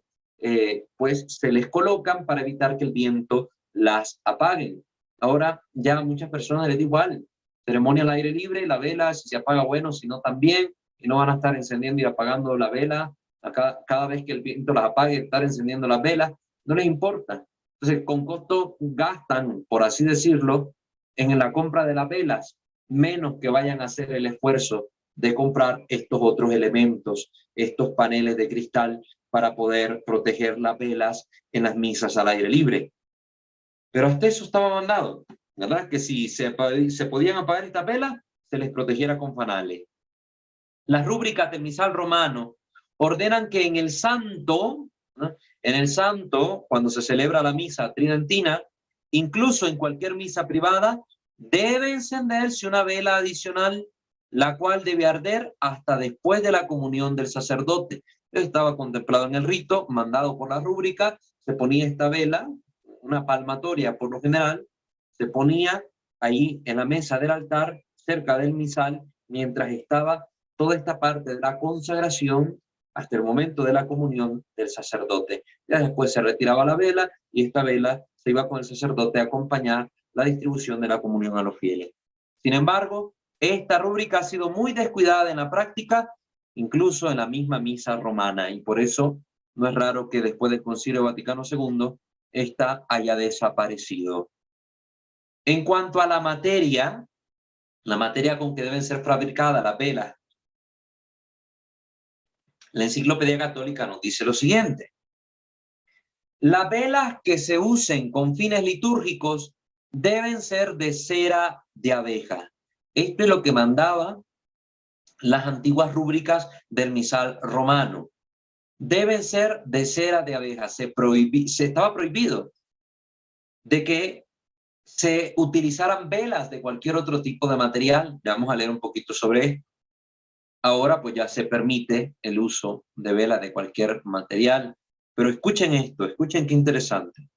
pues se les colocan para evitar que el viento las apague. Ahora ya a muchas personas les da igual, ceremonia al aire libre, la vela, si se apaga bueno, si no también, y no van a estar encendiendo y apagando la vela, cada vez que el viento las apague, estar encendiendo las velas, no les importa. Entonces, con costo gastan, por así decirlo, en la compra de las velas, menos que vayan a hacer el esfuerzo de comprar estos otros elementos, estos paneles de cristal para poder proteger las velas en las misas al aire libre. Pero hasta eso estaba mandado, ¿verdad? Que si se podían apagar estas velas, se les protegiera con fanales. Las rúbricas del misal romano ordenan que en el santo, ¿no?, en el santo, cuando se celebra la misa tridentina, incluso en cualquier misa privada, debe encenderse una vela adicional, la cual debe arder hasta después de la comunión del sacerdote. Estaba contemplado en el rito, mandado por la rúbrica, se ponía esta vela, una palmatoria por lo general, se ponía ahí en la mesa del altar, cerca del misal, mientras estaba toda esta parte de la consagración hasta el momento de la comunión del sacerdote. Ya después se retiraba la vela y esta vela se iba con el sacerdote a acompañar la distribución de la comunión a los fieles. Sin embargo, esta rúbrica ha sido muy descuidada en la práctica, incluso en la misma misa romana, y por eso no es raro que después del Concilio Vaticano II esta haya desaparecido. En cuanto a la materia con que deben ser fabricadas las velas, la Enciclopedia Católica nos dice lo siguiente: las velas que se usen con fines litúrgicos deben ser de cera de abeja. Esto es lo que mandaba las antiguas rúbricas del misal romano. Deben ser de cera de abeja. Se estaba prohibido de que se utilizaran velas de cualquier otro tipo de material. Ya vamos a leer un poquito sobre esto. Ahora pues ya se permite el uso de velas de cualquier material. Pero escuchen esto, escuchen qué interesante.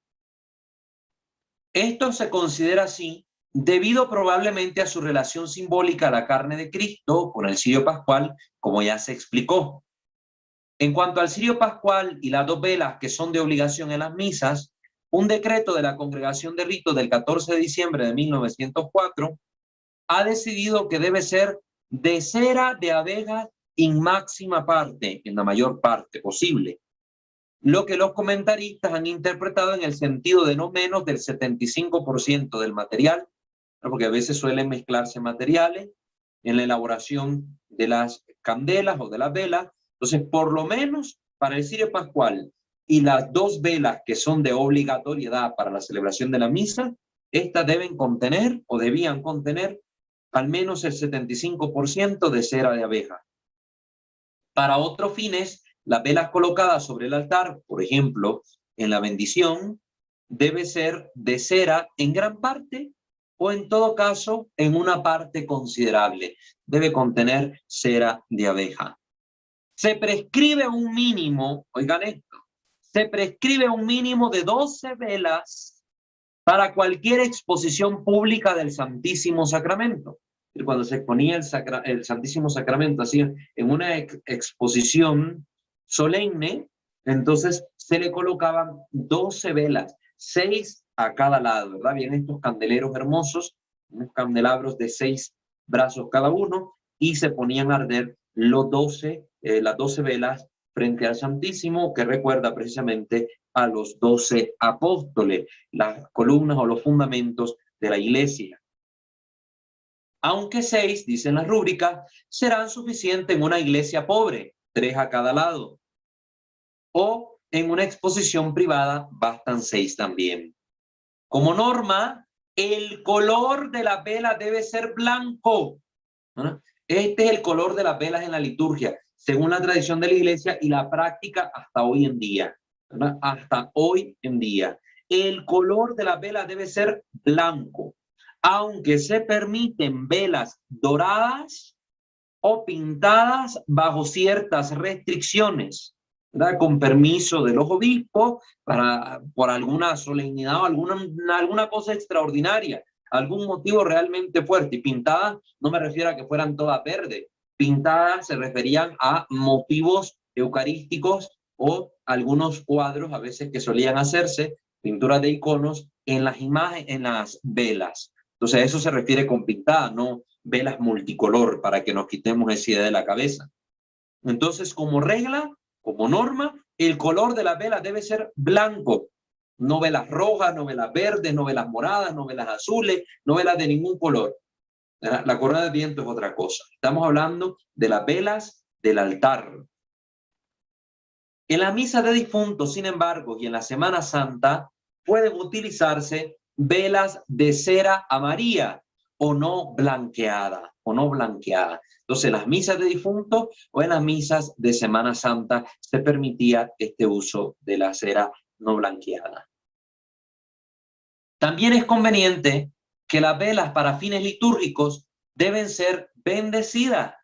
Esto se considera así debido probablemente a su relación simbólica a la carne de Cristo con el cirio pascual, como ya se explicó. En cuanto al cirio pascual y las dos velas que son de obligación en las misas, un decreto de la Congregación de Ritos del 14 de diciembre de 1904 ha decidido que debe ser de cera de abejas en máxima parte, en la mayor parte posible. Lo que los comentaristas han interpretado en el sentido de no menos del 75% del material, ¿no? Porque a veces suelen mezclarse materiales en la elaboración de las candelas o de las velas. Entonces, por lo menos para el cirio pascual y las dos velas que son de obligatoriedad para la celebración de la misa, estas deben contener o debían contener al menos el 75% de cera de abeja. Para otros fines, las velas colocadas sobre el altar, por ejemplo, en la bendición, debe ser de cera en gran parte o en todo caso en una parte considerable. Debe contener cera de abeja. Se prescribe un mínimo, oigan esto, se prescribe un mínimo de 12 velas para cualquier exposición pública del Santísimo Sacramento. Y cuando se exponía el Santísimo Sacramento así en una exposición solemne, entonces se le colocaban 12 velas, 6 a cada lado, ¿verdad? Bien, estos candeleros hermosos, unos candelabros de 6 brazos cada uno, y se ponían a arder las 12 velas frente al Santísimo, que recuerda precisamente a los 12 apóstoles, las columnas o los fundamentos de la iglesia. Aunque 6, dicen las rúbricas, serán suficientes en una iglesia pobre, 3 a cada lado. O en una exposición privada bastan 6 también. Como norma, el color de la vela debe ser blanco, ¿no? Este es el color de las velas en la liturgia, según la tradición de la iglesia y la práctica hasta hoy en día, ¿verdad? Hasta hoy en día. El color de las velas debe ser blanco, aunque se permiten velas doradas o pintadas bajo ciertas restricciones, ¿verdad? Con permiso de los obispos por alguna solemnidad o alguna cosa extraordinaria, algún motivo realmente fuerte. Y pintadas no me refiero a que fueran todas verdes. Pintadas se referían a motivos eucarísticos o algunos cuadros a veces que solían hacerse, pinturas de iconos en las imágenes, en las velas. Entonces a eso se refiere con pintadas, no velas multicolor, para que nos quitemos esa idea de la cabeza. Entonces, como regla, como norma, el color de las velas debe ser blanco. No velas rojas, no velas verdes, no velas moradas, no velas azules, no velas de ningún color. La corona de viento es otra cosa. Estamos hablando de las velas del altar. En la misa de difuntos, sin embargo, y en la Semana Santa, pueden utilizarse velas de cera amarilla o no blanqueada, Entonces, en las misas de difuntos o en las misas de Semana Santa se permitía este uso de la cera no blanqueada. También es conveniente que las velas para fines litúrgicos deben ser bendecidas,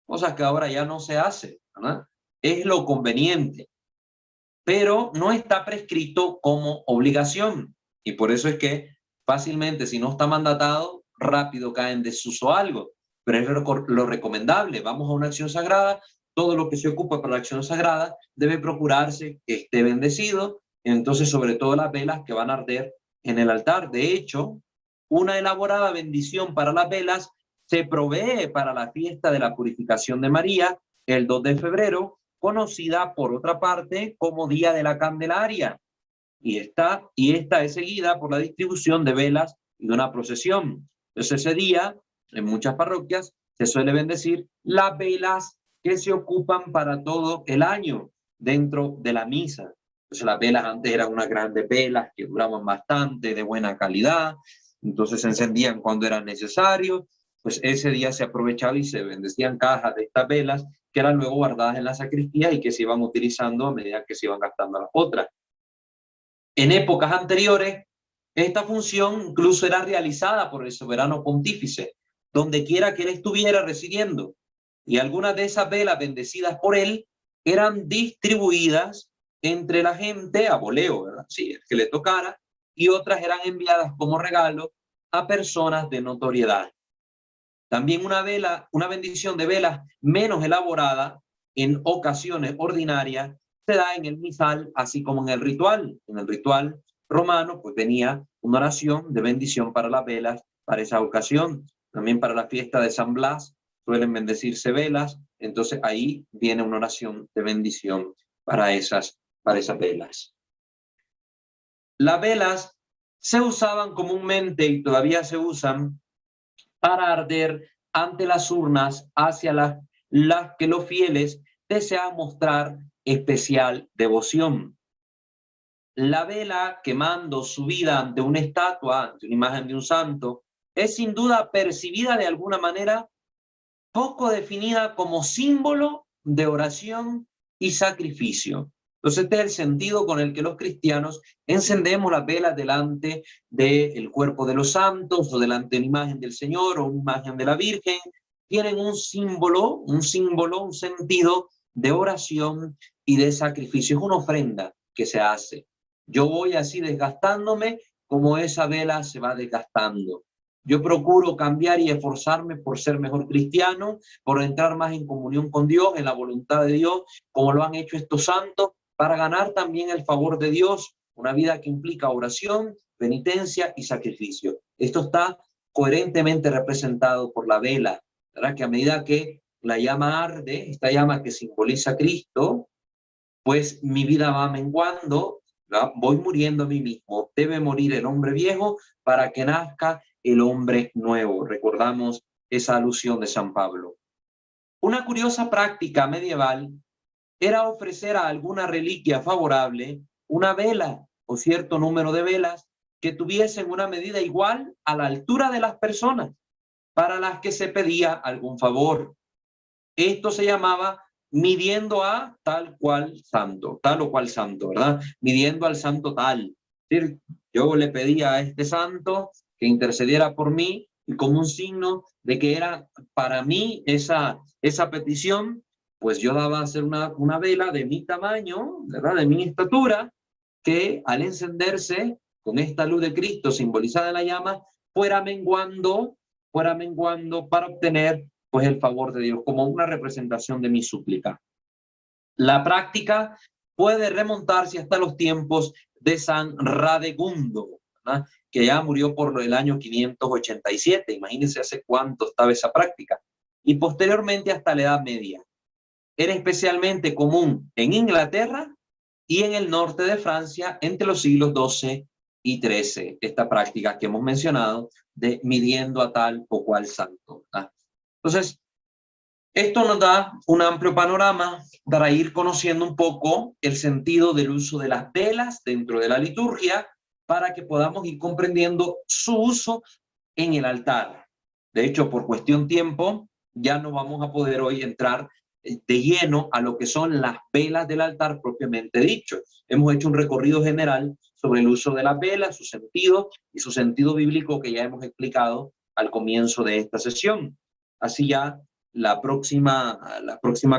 cosa que ahora ya no se hace, ¿verdad? Es lo conveniente, pero no está prescrito como obligación. Y por eso es que fácilmente, si no está mandatado, rápido cae en desuso algo. Pero es lo recomendable. Vamos a una acción sagrada, todo lo que se ocupa para la acción sagrada debe procurarse que esté bendecido. Entonces, sobre todo las velas que van a arder en el altar. De hecho, una elaborada bendición para las velas se provee para la fiesta de la purificación de María, el 2 de febrero, conocida por otra parte como Día de la Candelaria. Y esta es seguida por la distribución de velas y de una procesión. Entonces ese día, en muchas parroquias, se suele bendecir las velas que se ocupan para todo el año dentro de la misa. Entonces las velas antes eran unas grandes velas que duraban bastante, de buena calidad, entonces se encendían cuando era necesario. Pues ese día se aprovechaba y se bendecían cajas de estas velas que eran luego guardadas en la sacristía y que se iban utilizando a medida que se iban gastando las otras. En épocas anteriores, esta función incluso era realizada por el soberano pontífice, donde quiera que él estuviera residiendo, y algunas de esas velas bendecidas por él eran distribuidas entre la gente a voleo, ¿verdad? Sí, el que le tocara, y otras eran enviadas como regalo a personas de notoriedad. También una bendición de velas menos elaborada en ocasiones ordinarias se da en el misal, así como en el ritual. En el ritual romano, pues venía una oración de bendición para las velas para esa ocasión. También para la fiesta de San Blas suelen bendecirse velas, entonces ahí viene una oración de bendición para esas velas. Las velas se usaban comúnmente y todavía se usan para arder ante las urnas hacia las que los fieles desean mostrar especial devoción. La vela quemando su vida ante una estatua, ante una imagen de un santo, es sin duda percibida de alguna manera poco definida como símbolo de oración y sacrificio. Entonces este es el sentido con el que los cristianos encendemos las velas delante del cuerpo de los santos o delante de una imagen del Señor o una imagen de la Virgen. Tienen un símbolo, un sentido de oración y de sacrificio. Es una ofrenda que se hace. Yo voy así desgastándome como esa vela se va desgastando. Yo procuro cambiar y esforzarme por ser mejor cristiano, por entrar más en comunión con Dios, en la voluntad de Dios, como lo han hecho estos santos, para ganar también el favor de Dios, una vida que implica oración, penitencia y sacrificio. Esto está coherentemente representado por la vela, ¿verdad? Que a medida que la llama arde, esta llama que simboliza a Cristo, pues mi vida va menguando, ¿verdad? Voy muriendo a mí mismo. Debe morir el hombre viejo para que nazca el hombre nuevo. Recordamos esa alusión de San Pablo. Una curiosa práctica medieval era ofrecer a alguna reliquia favorable una vela o cierto número de velas que tuviesen una medida igual a la altura de las personas para las que se pedía algún favor. Esto se llamaba midiendo a tal cual santo, tal o cual santo, ¿verdad? Midiendo al santo tal. Es decir, yo le pedía a este santo que intercediera por mí y como un signo de que era para mí esa petición, pues yo daba a hacer una vela de mi tamaño, ¿verdad? De mi estatura, que al encenderse con esta luz de Cristo simbolizada en la llama, fuera menguando para obtener pues el favor de Dios, como una representación de mi súplica. La práctica puede remontarse hasta los tiempos de San Radegundo, ¿verdad? Que ya murió por el año 587. Imagínense hace cuánto estaba esa práctica. Y posteriormente hasta la Edad Media. Era especialmente común en Inglaterra y en el norte de Francia entre los siglos XII y XIII. Esta práctica que hemos mencionado de midiendo a tal o cual santo, ¿verdad? Entonces, esto nos da un amplio panorama para ir conociendo un poco el sentido del uso de las velas dentro de la liturgia para que podamos ir comprendiendo su uso en el altar. De hecho, por cuestión tiempo, ya no vamos a poder hoy entrar de lleno a lo que son las velas del altar propiamente dicho. Hemos hecho un recorrido general sobre el uso de las velas, su sentido y su sentido bíblico que ya hemos explicado al comienzo de esta sesión. Así ya la próxima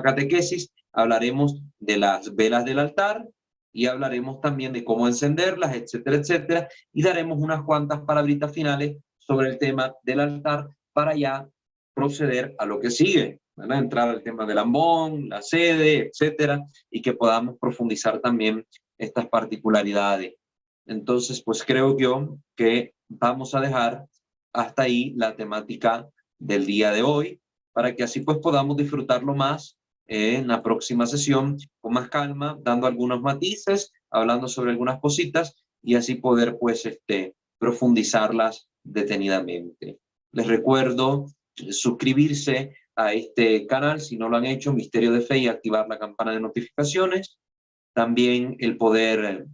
catequesis hablaremos de las velas del altar y hablaremos también de cómo encenderlas, etcétera, etcétera, y daremos unas cuantas palabritas finales sobre el tema del altar para ya proceder a lo que sigue, ¿verdad? Entrar al tema del ambón, la sede, etcétera, y que podamos profundizar también estas particularidades. Entonces, pues creo yo que vamos a dejar hasta ahí la temática del día de hoy, para que así pues podamos disfrutarlo más en la próxima sesión con más calma, dando algunos matices, hablando sobre algunas cositas y así poder pues profundizarlas detenidamente. Les recuerdo suscribirse a este canal si no lo han hecho, Misterio de Fe, y activar la campana de notificaciones. También el poder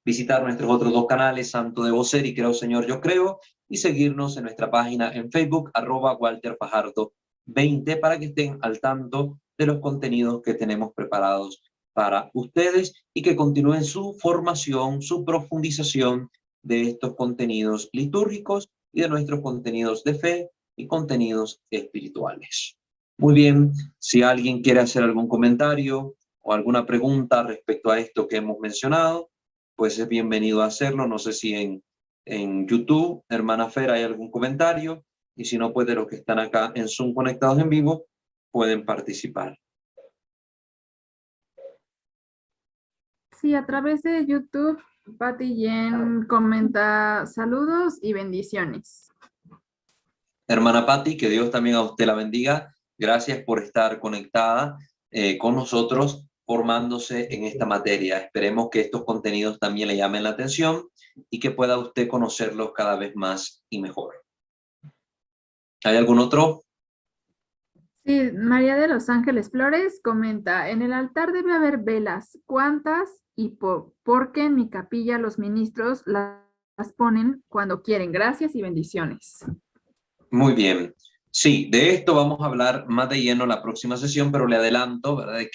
visitar nuestros otros dos canales, Santo Debo Ser y Creo Señor Yo Creo, y seguirnos en nuestra página en Facebook, @WalterFajardo20, para que estén al tanto de los contenidos que tenemos preparados para ustedes y que continúen su formación, su profundización de estos contenidos litúrgicos y de nuestros contenidos de fe y contenidos espirituales. Muy bien, si alguien quiere hacer algún comentario o alguna pregunta respecto a esto que hemos mencionado, pues es bienvenido a hacerlo. No sé si en YouTube, hermana Fer, hay algún comentario, y si no, pues de los que están acá en Zoom conectados en vivo, pueden participar. Sí, a través de YouTube, Pati Yen comenta saludos y bendiciones. Hermana Patti, que Dios también a usted la bendiga. Gracias por estar conectada con nosotros, formándose en esta materia. Esperemos que estos contenidos también le llamen la atención y que pueda usted conocerlos cada vez más y mejor. ¿Hay algún otro? Sí, María de los Ángeles Flores comenta, en el altar debe haber velas. ¿Cuántas? Y por qué en mi capilla los ministros las ponen cuando quieren. Gracias y bendiciones. Muy bien. Sí, de esto vamos a hablar más de lleno en la próxima sesión, pero le adelanto, ¿verdad?, de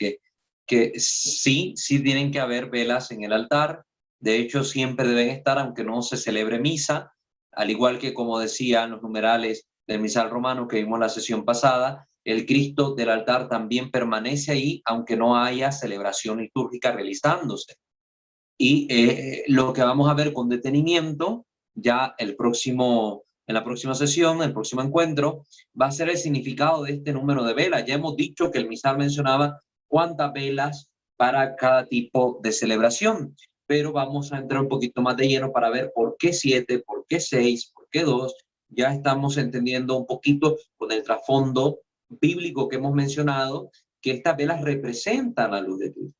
que sí tienen que haber velas en el altar. De hecho, siempre deben estar, aunque no se celebre misa, al igual que, como decían los numerales del misal romano que vimos la sesión pasada, el Cristo del altar también permanece ahí, aunque no haya celebración litúrgica realizándose. Y lo que vamos a ver con detenimiento ya en la próxima sesión, el próximo encuentro, va a ser el significado de este número de velas. Ya hemos dicho que el misal mencionaba cuántas velas para cada tipo de celebración, pero vamos a entrar un poquito más de lleno para ver por qué 7, por qué 6, por qué 2. Ya estamos entendiendo un poquito con el trasfondo bíblico que hemos mencionado, que estas velas representan la luz de Cristo.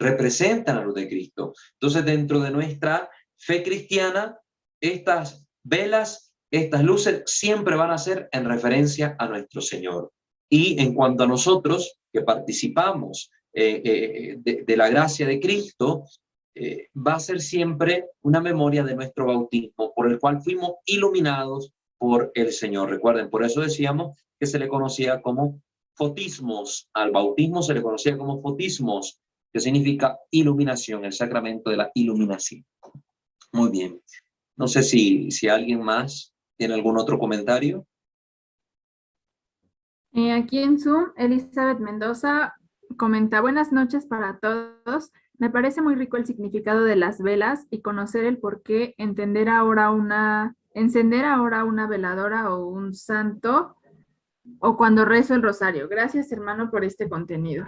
Representan la luz de Cristo. Entonces, dentro de nuestra fe cristiana, estas velas, estas luces, siempre van a ser en referencia a nuestro Señor. Y en cuanto a nosotros, que participamos de la gracia de Cristo, va a ser siempre una memoria de nuestro bautismo, por el cual fuimos iluminados por el Señor. Recuerden, por eso decíamos que se le conocía como fotismos. Al bautismo se le conocía como fotismos, que significa iluminación, el sacramento de la iluminación. Muy bien. No sé si alguien más tiene algún otro comentario. Aquí en Zoom, Elizabeth Mendoza comenta, buenas noches para todos. Me parece muy rico el significado de las velas y conocer el por qué encender ahora una veladora o un santo o cuando rezo el rosario. Gracias, hermano, por este contenido.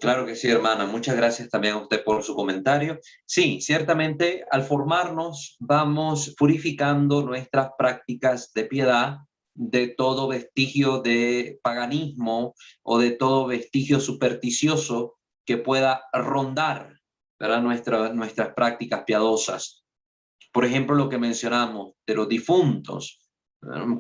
Claro que sí, hermana. Muchas gracias también a usted por su comentario. Sí, ciertamente al formarnos vamos purificando nuestras prácticas de piedad de todo vestigio de paganismo o de todo vestigio supersticioso que pueda rondar, ¿verdad?, nuestras prácticas piadosas. Por ejemplo, lo que mencionamos de los difuntos.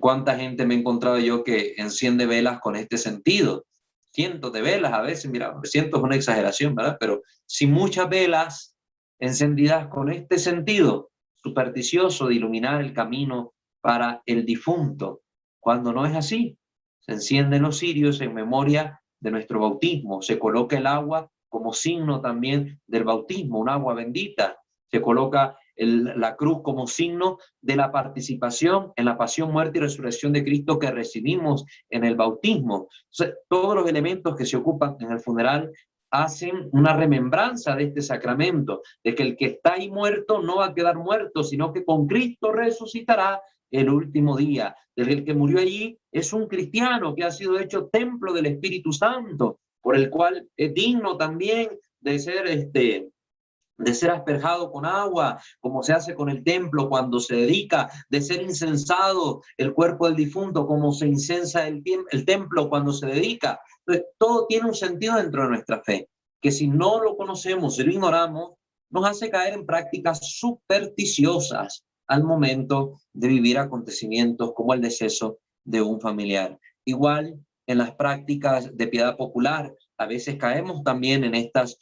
¿Cuánta gente me he encontrado yo que enciende velas con este sentido? Cientos de velas a veces, mira, cientos es una exageración, ¿verdad? Pero si muchas velas encendidas con este sentido supersticioso de iluminar el camino para el difunto, cuando no es así, se encienden los cirios en memoria de nuestro bautismo, se coloca el agua como signo también del bautismo, un agua bendita, se coloca la cruz como signo de la participación en la pasión, muerte y resurrección de Cristo que recibimos en el bautismo. Entonces, todos los elementos que se ocupan en el funeral hacen una remembranza de este sacramento, de que el que está ahí muerto no va a quedar muerto, sino que con Cristo resucitará el último día. El que murió allí es un cristiano que ha sido hecho templo del Espíritu Santo, por el cual es digno también de ser asperjado con agua, como se hace con el templo cuando se dedica, de ser incensado el cuerpo del difunto, como se incensa el templo cuando se dedica. Entonces, todo tiene un sentido dentro de nuestra fe, que si no lo conocemos, si lo ignoramos, nos hace caer en prácticas supersticiosas al momento de vivir acontecimientos como el deceso de un familiar. Igual en las prácticas de piedad popular, a veces caemos también en estas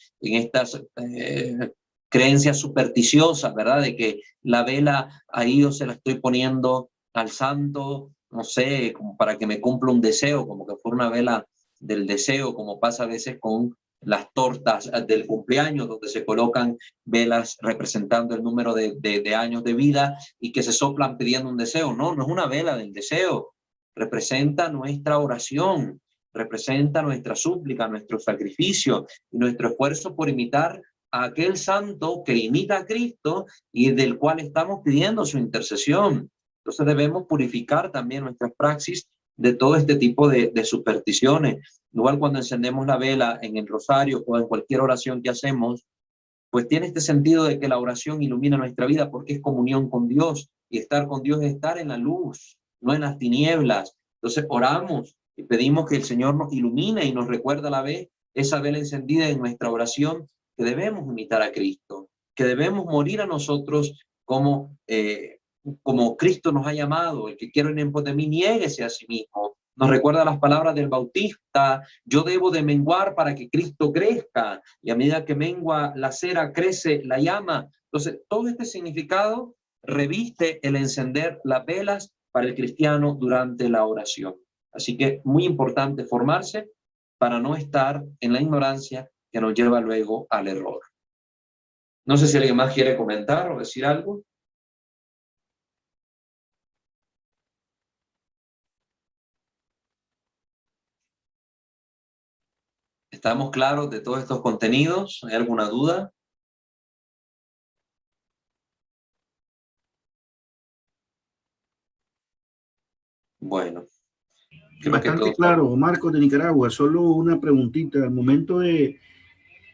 creencias supersticiosas, ¿verdad? De que la vela ahí yo se la estoy poniendo al santo, no sé, como para que me cumpla un deseo, como que fuera una vela del deseo, como pasa a veces con las tortas del cumpleaños, donde se colocan velas representando el número de años de vida y que se soplan pidiendo un deseo. No, no es una vela del deseo, representa nuestra oración, representa nuestra súplica, nuestro sacrificio y nuestro esfuerzo por imitar a aquel santo que imita a Cristo y del cual estamos pidiendo su intercesión. Entonces debemos purificar también nuestras praxis de todo este tipo de supersticiones. Igual cuando encendemos la vela en el rosario o en cualquier oración que hacemos, pues tiene este sentido de que la oración ilumina nuestra vida porque es comunión con Dios, y estar con Dios es estar en la luz, no en las tinieblas. Entonces oramos y pedimos que el Señor nos ilumine y nos recuerde a la vez esa vela encendida en nuestra oración, que debemos imitar a Cristo, que debemos morir a nosotros como Cristo nos ha llamado. El que quiera venir en pos de mí, niéguese a sí mismo. Nos recuerda las palabras del Bautista: yo debo de menguar para que Cristo crezca, y a medida que mengua la cera, crece la llama. Entonces, todo este significado reviste el encender las velas para el cristiano durante la oración. Así que muy importante formarse para no estar en la ignorancia que nos lleva luego al error. No sé si alguien más quiere comentar o decir algo. ¿Estamos claros de todos estos contenidos? ¿Hay alguna duda? Bueno, creo que Bastante todos claro, Marcos de Nicaragua. Solo una preguntita. Al momento de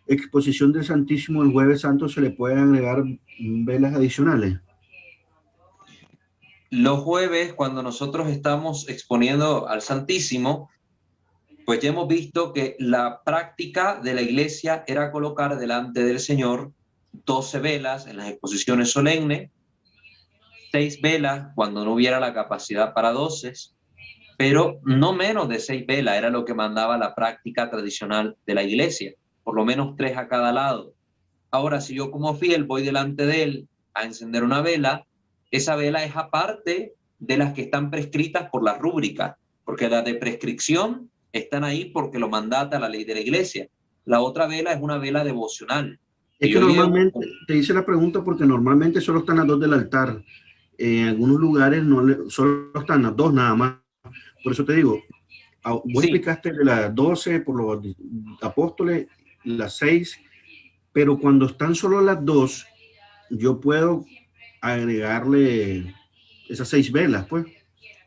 exposición del Santísimo el Jueves Santo, ¿se le pueden agregar velas adicionales? los jueves, cuando nosotros estamos exponiendo al Santísimo, pues ya hemos visto que la práctica de la iglesia era colocar delante del Señor 12 velas en las exposiciones solemnes, 6 velas cuando no hubiera la capacidad para 12, pero no menos de 6 velas era lo que mandaba la práctica tradicional de la iglesia, por lo menos 3 a cada lado. Ahora, si yo como fiel voy delante de él a encender una vela, esa vela es aparte de las que están prescritas por la rúbrica, porque las de prescripción están ahí porque lo mandata la ley de la iglesia. La otra vela es una vela devocional. Es que normalmente, te hice la pregunta porque normalmente solo están las 2 del altar. En algunos lugares solo están las 2 nada más. Por eso te digo, vos explicaste de las 12 por los apóstoles, las 6, pero cuando están solo las 2, yo puedo agregarle esas 6 velas, pues.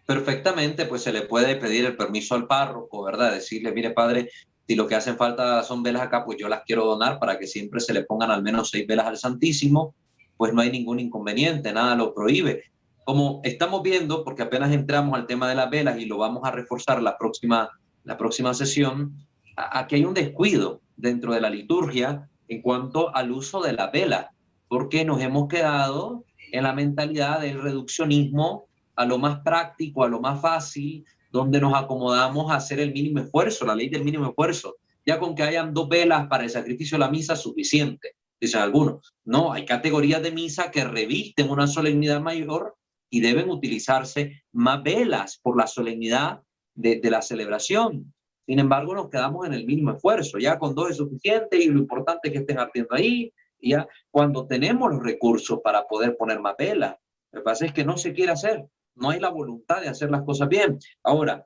Perfectamente, pues se le puede pedir el permiso al párroco, ¿verdad? Decirle: mire, padre, si lo que hacen falta son velas acá, pues yo las quiero donar para que siempre se le pongan al menos 6 velas al Santísimo, pues no hay ningún inconveniente, nada lo prohíbe. Como estamos viendo, porque apenas entramos al tema de las velas y lo vamos a reforzar la próxima sesión, aquí hay un descuido dentro de la liturgia en cuanto al uso de la vela, porque nos hemos quedado en la mentalidad del reduccionismo a lo más práctico, a lo más fácil, donde nos acomodamos a hacer el mínimo esfuerzo, la ley del mínimo esfuerzo. Ya con que hayan 2 velas para el sacrificio de la misa es suficiente, dicen algunos. No, hay categorías de misa que revisten una solemnidad mayor y deben utilizarse más velas por la solemnidad de la celebración. Sin embargo, nos quedamos en el mínimo esfuerzo. Ya con 2 es suficiente y lo importante es que estén ardiendo ahí. Y ya cuando tenemos los recursos para poder poner más velas, lo que pasa es que no se quiere hacer. No hay la voluntad de hacer las cosas bien. Ahora,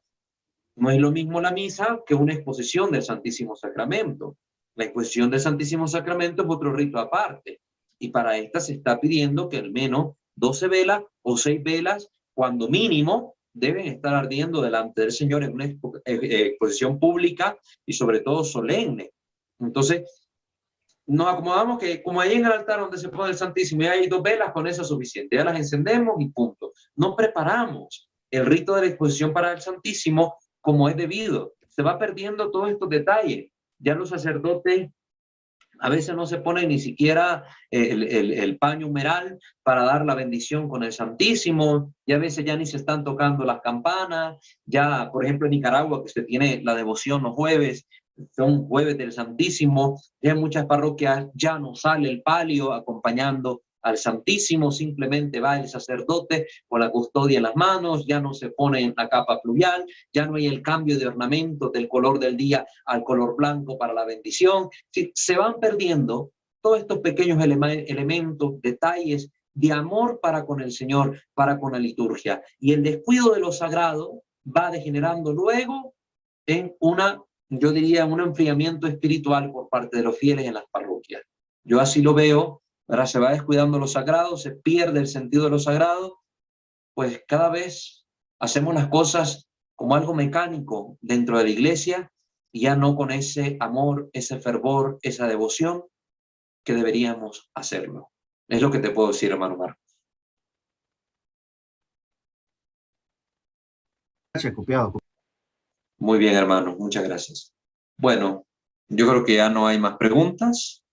no es lo mismo la misa que una exposición del Santísimo Sacramento. La exposición del Santísimo Sacramento es otro rito aparte. Y para esta se está pidiendo que al menos 12 velas o 6 velas, cuando mínimo, deben estar ardiendo delante del Señor en una exposición pública y sobre todo solemne. Entonces, nos acomodamos que como ahí en el altar donde se pone el Santísimo y hay 2 velas, con eso es suficiente, ya las encendemos y punto. No preparamos el rito de la exposición para el Santísimo como es debido. Se va perdiendo todos estos detalles. Ya los sacerdotes a veces no se pone ni siquiera el paño humeral para dar la bendición con el Santísimo, y a veces ya ni se están tocando las campanas. Ya, por ejemplo, en Nicaragua, que se tiene la devoción los jueves, son jueves del Santísimo, en muchas parroquias ya no sale el palio acompañando al Santísimo, simplemente va el sacerdote con la custodia en las manos, ya no se pone la capa pluvial, ya no hay el cambio de ornamento del color del día al color blanco para la bendición. Sí, se van perdiendo todos estos pequeños elementos, detalles de amor para con el Señor, para con la liturgia. Y el descuido de lo sagrado va degenerando luego en yo diría, un enfriamiento espiritual por parte de los fieles en las parroquias. Yo así lo veo. Ahora se va descuidando lo sagrado, se pierde el sentido de lo sagrado, pues cada vez hacemos las cosas como algo mecánico dentro de la iglesia y ya no con ese amor, ese fervor, esa devoción que deberíamos hacerlo. Es lo que te puedo decir, hermano Marcos. copiado. Muy bien, hermano, muchas gracias. Bueno, yo creo que ya no hay más preguntas,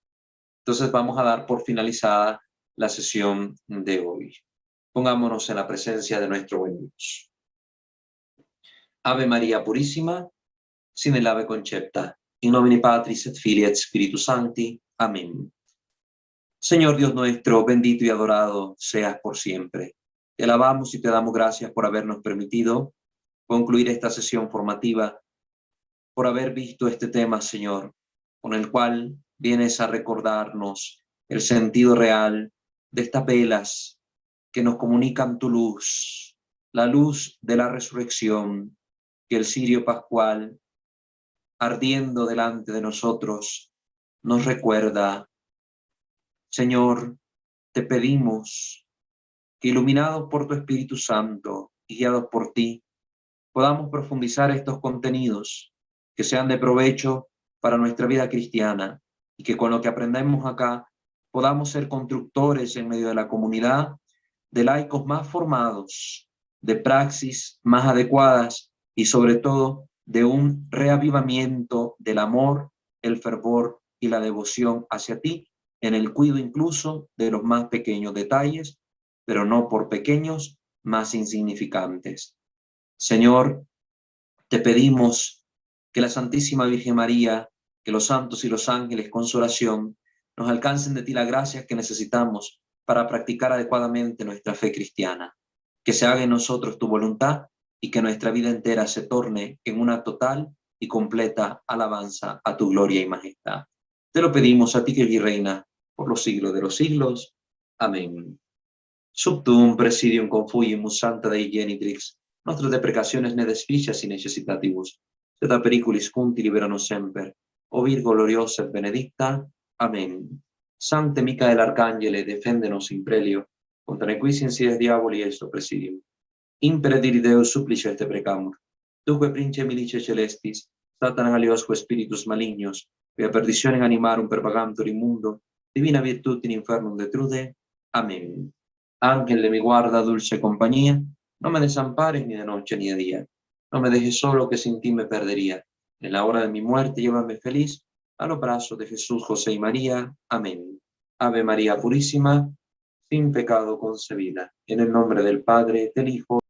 entonces vamos a dar por finalizada la sesión de hoy. Pongámonos en la presencia de nuestro buen Dios. Ave María Purísima, sin el ave concepta, in nomine Patris et Filii et Spiritus Sancti. Amén. Señor Dios nuestro, bendito y adorado seas por siempre. Te alabamos y te damos gracias por habernos permitido concluir esta sesión formativa, por haber visto este tema, Señor, con el cual vienes a recordarnos el sentido real de estas velas que nos comunican tu luz, la luz de la resurrección, que el cirio pascual, ardiendo delante de nosotros, nos recuerda. Señor, te pedimos que, iluminados por tu Espíritu Santo y guiados por ti, podamos profundizar estos contenidos, que sean de provecho para nuestra vida cristiana, y que con lo que aprendemos acá podamos ser constructores en medio de la comunidad de laicos más formados, de praxis más adecuadas y sobre todo de un reavivamiento del amor, el fervor y la devoción hacia ti, en el cuidado incluso de los más pequeños detalles, pero no por pequeños, más insignificantes. Señor, te pedimos que la Santísima Virgen María, que los santos y los ángeles con su oración nos alcancen de ti las gracias que necesitamos para practicar adecuadamente nuestra fe cristiana. Que se haga en nosotros tu voluntad y que nuestra vida entera se torne en una total y completa alabanza a tu gloria y majestad. Te lo pedimos a ti que vives y reina por los siglos de los siglos. Amén. Subtum presidium confugimus Santa Dei Genitrix, nostre deprecaciones ne desficias y necessitativus, sed a periculis cunti liberanos semper, o Virgo gloriosa et benedicta. Amén. Sancte Micael Arcangele, defendenos in prelio, contra nequis insides diaboli esto presidium. Impere diri Deus supplices te precamur. Duque prince milice celestis, Satanas aliosque spiritus malignos, via perditionem animarum pervagantur in mundo, divina virtud in infernum detrude. Amén. Ángel de mi guarda, dulce compañía, no me desampares ni de noche ni de día. No me dejes solo, que sin ti me perdería. En la hora de mi muerte llévame feliz a los brazos de Jesús, José y María. Amén. Ave María Purísima, sin pecado concebida. En el nombre del Padre, del Hijo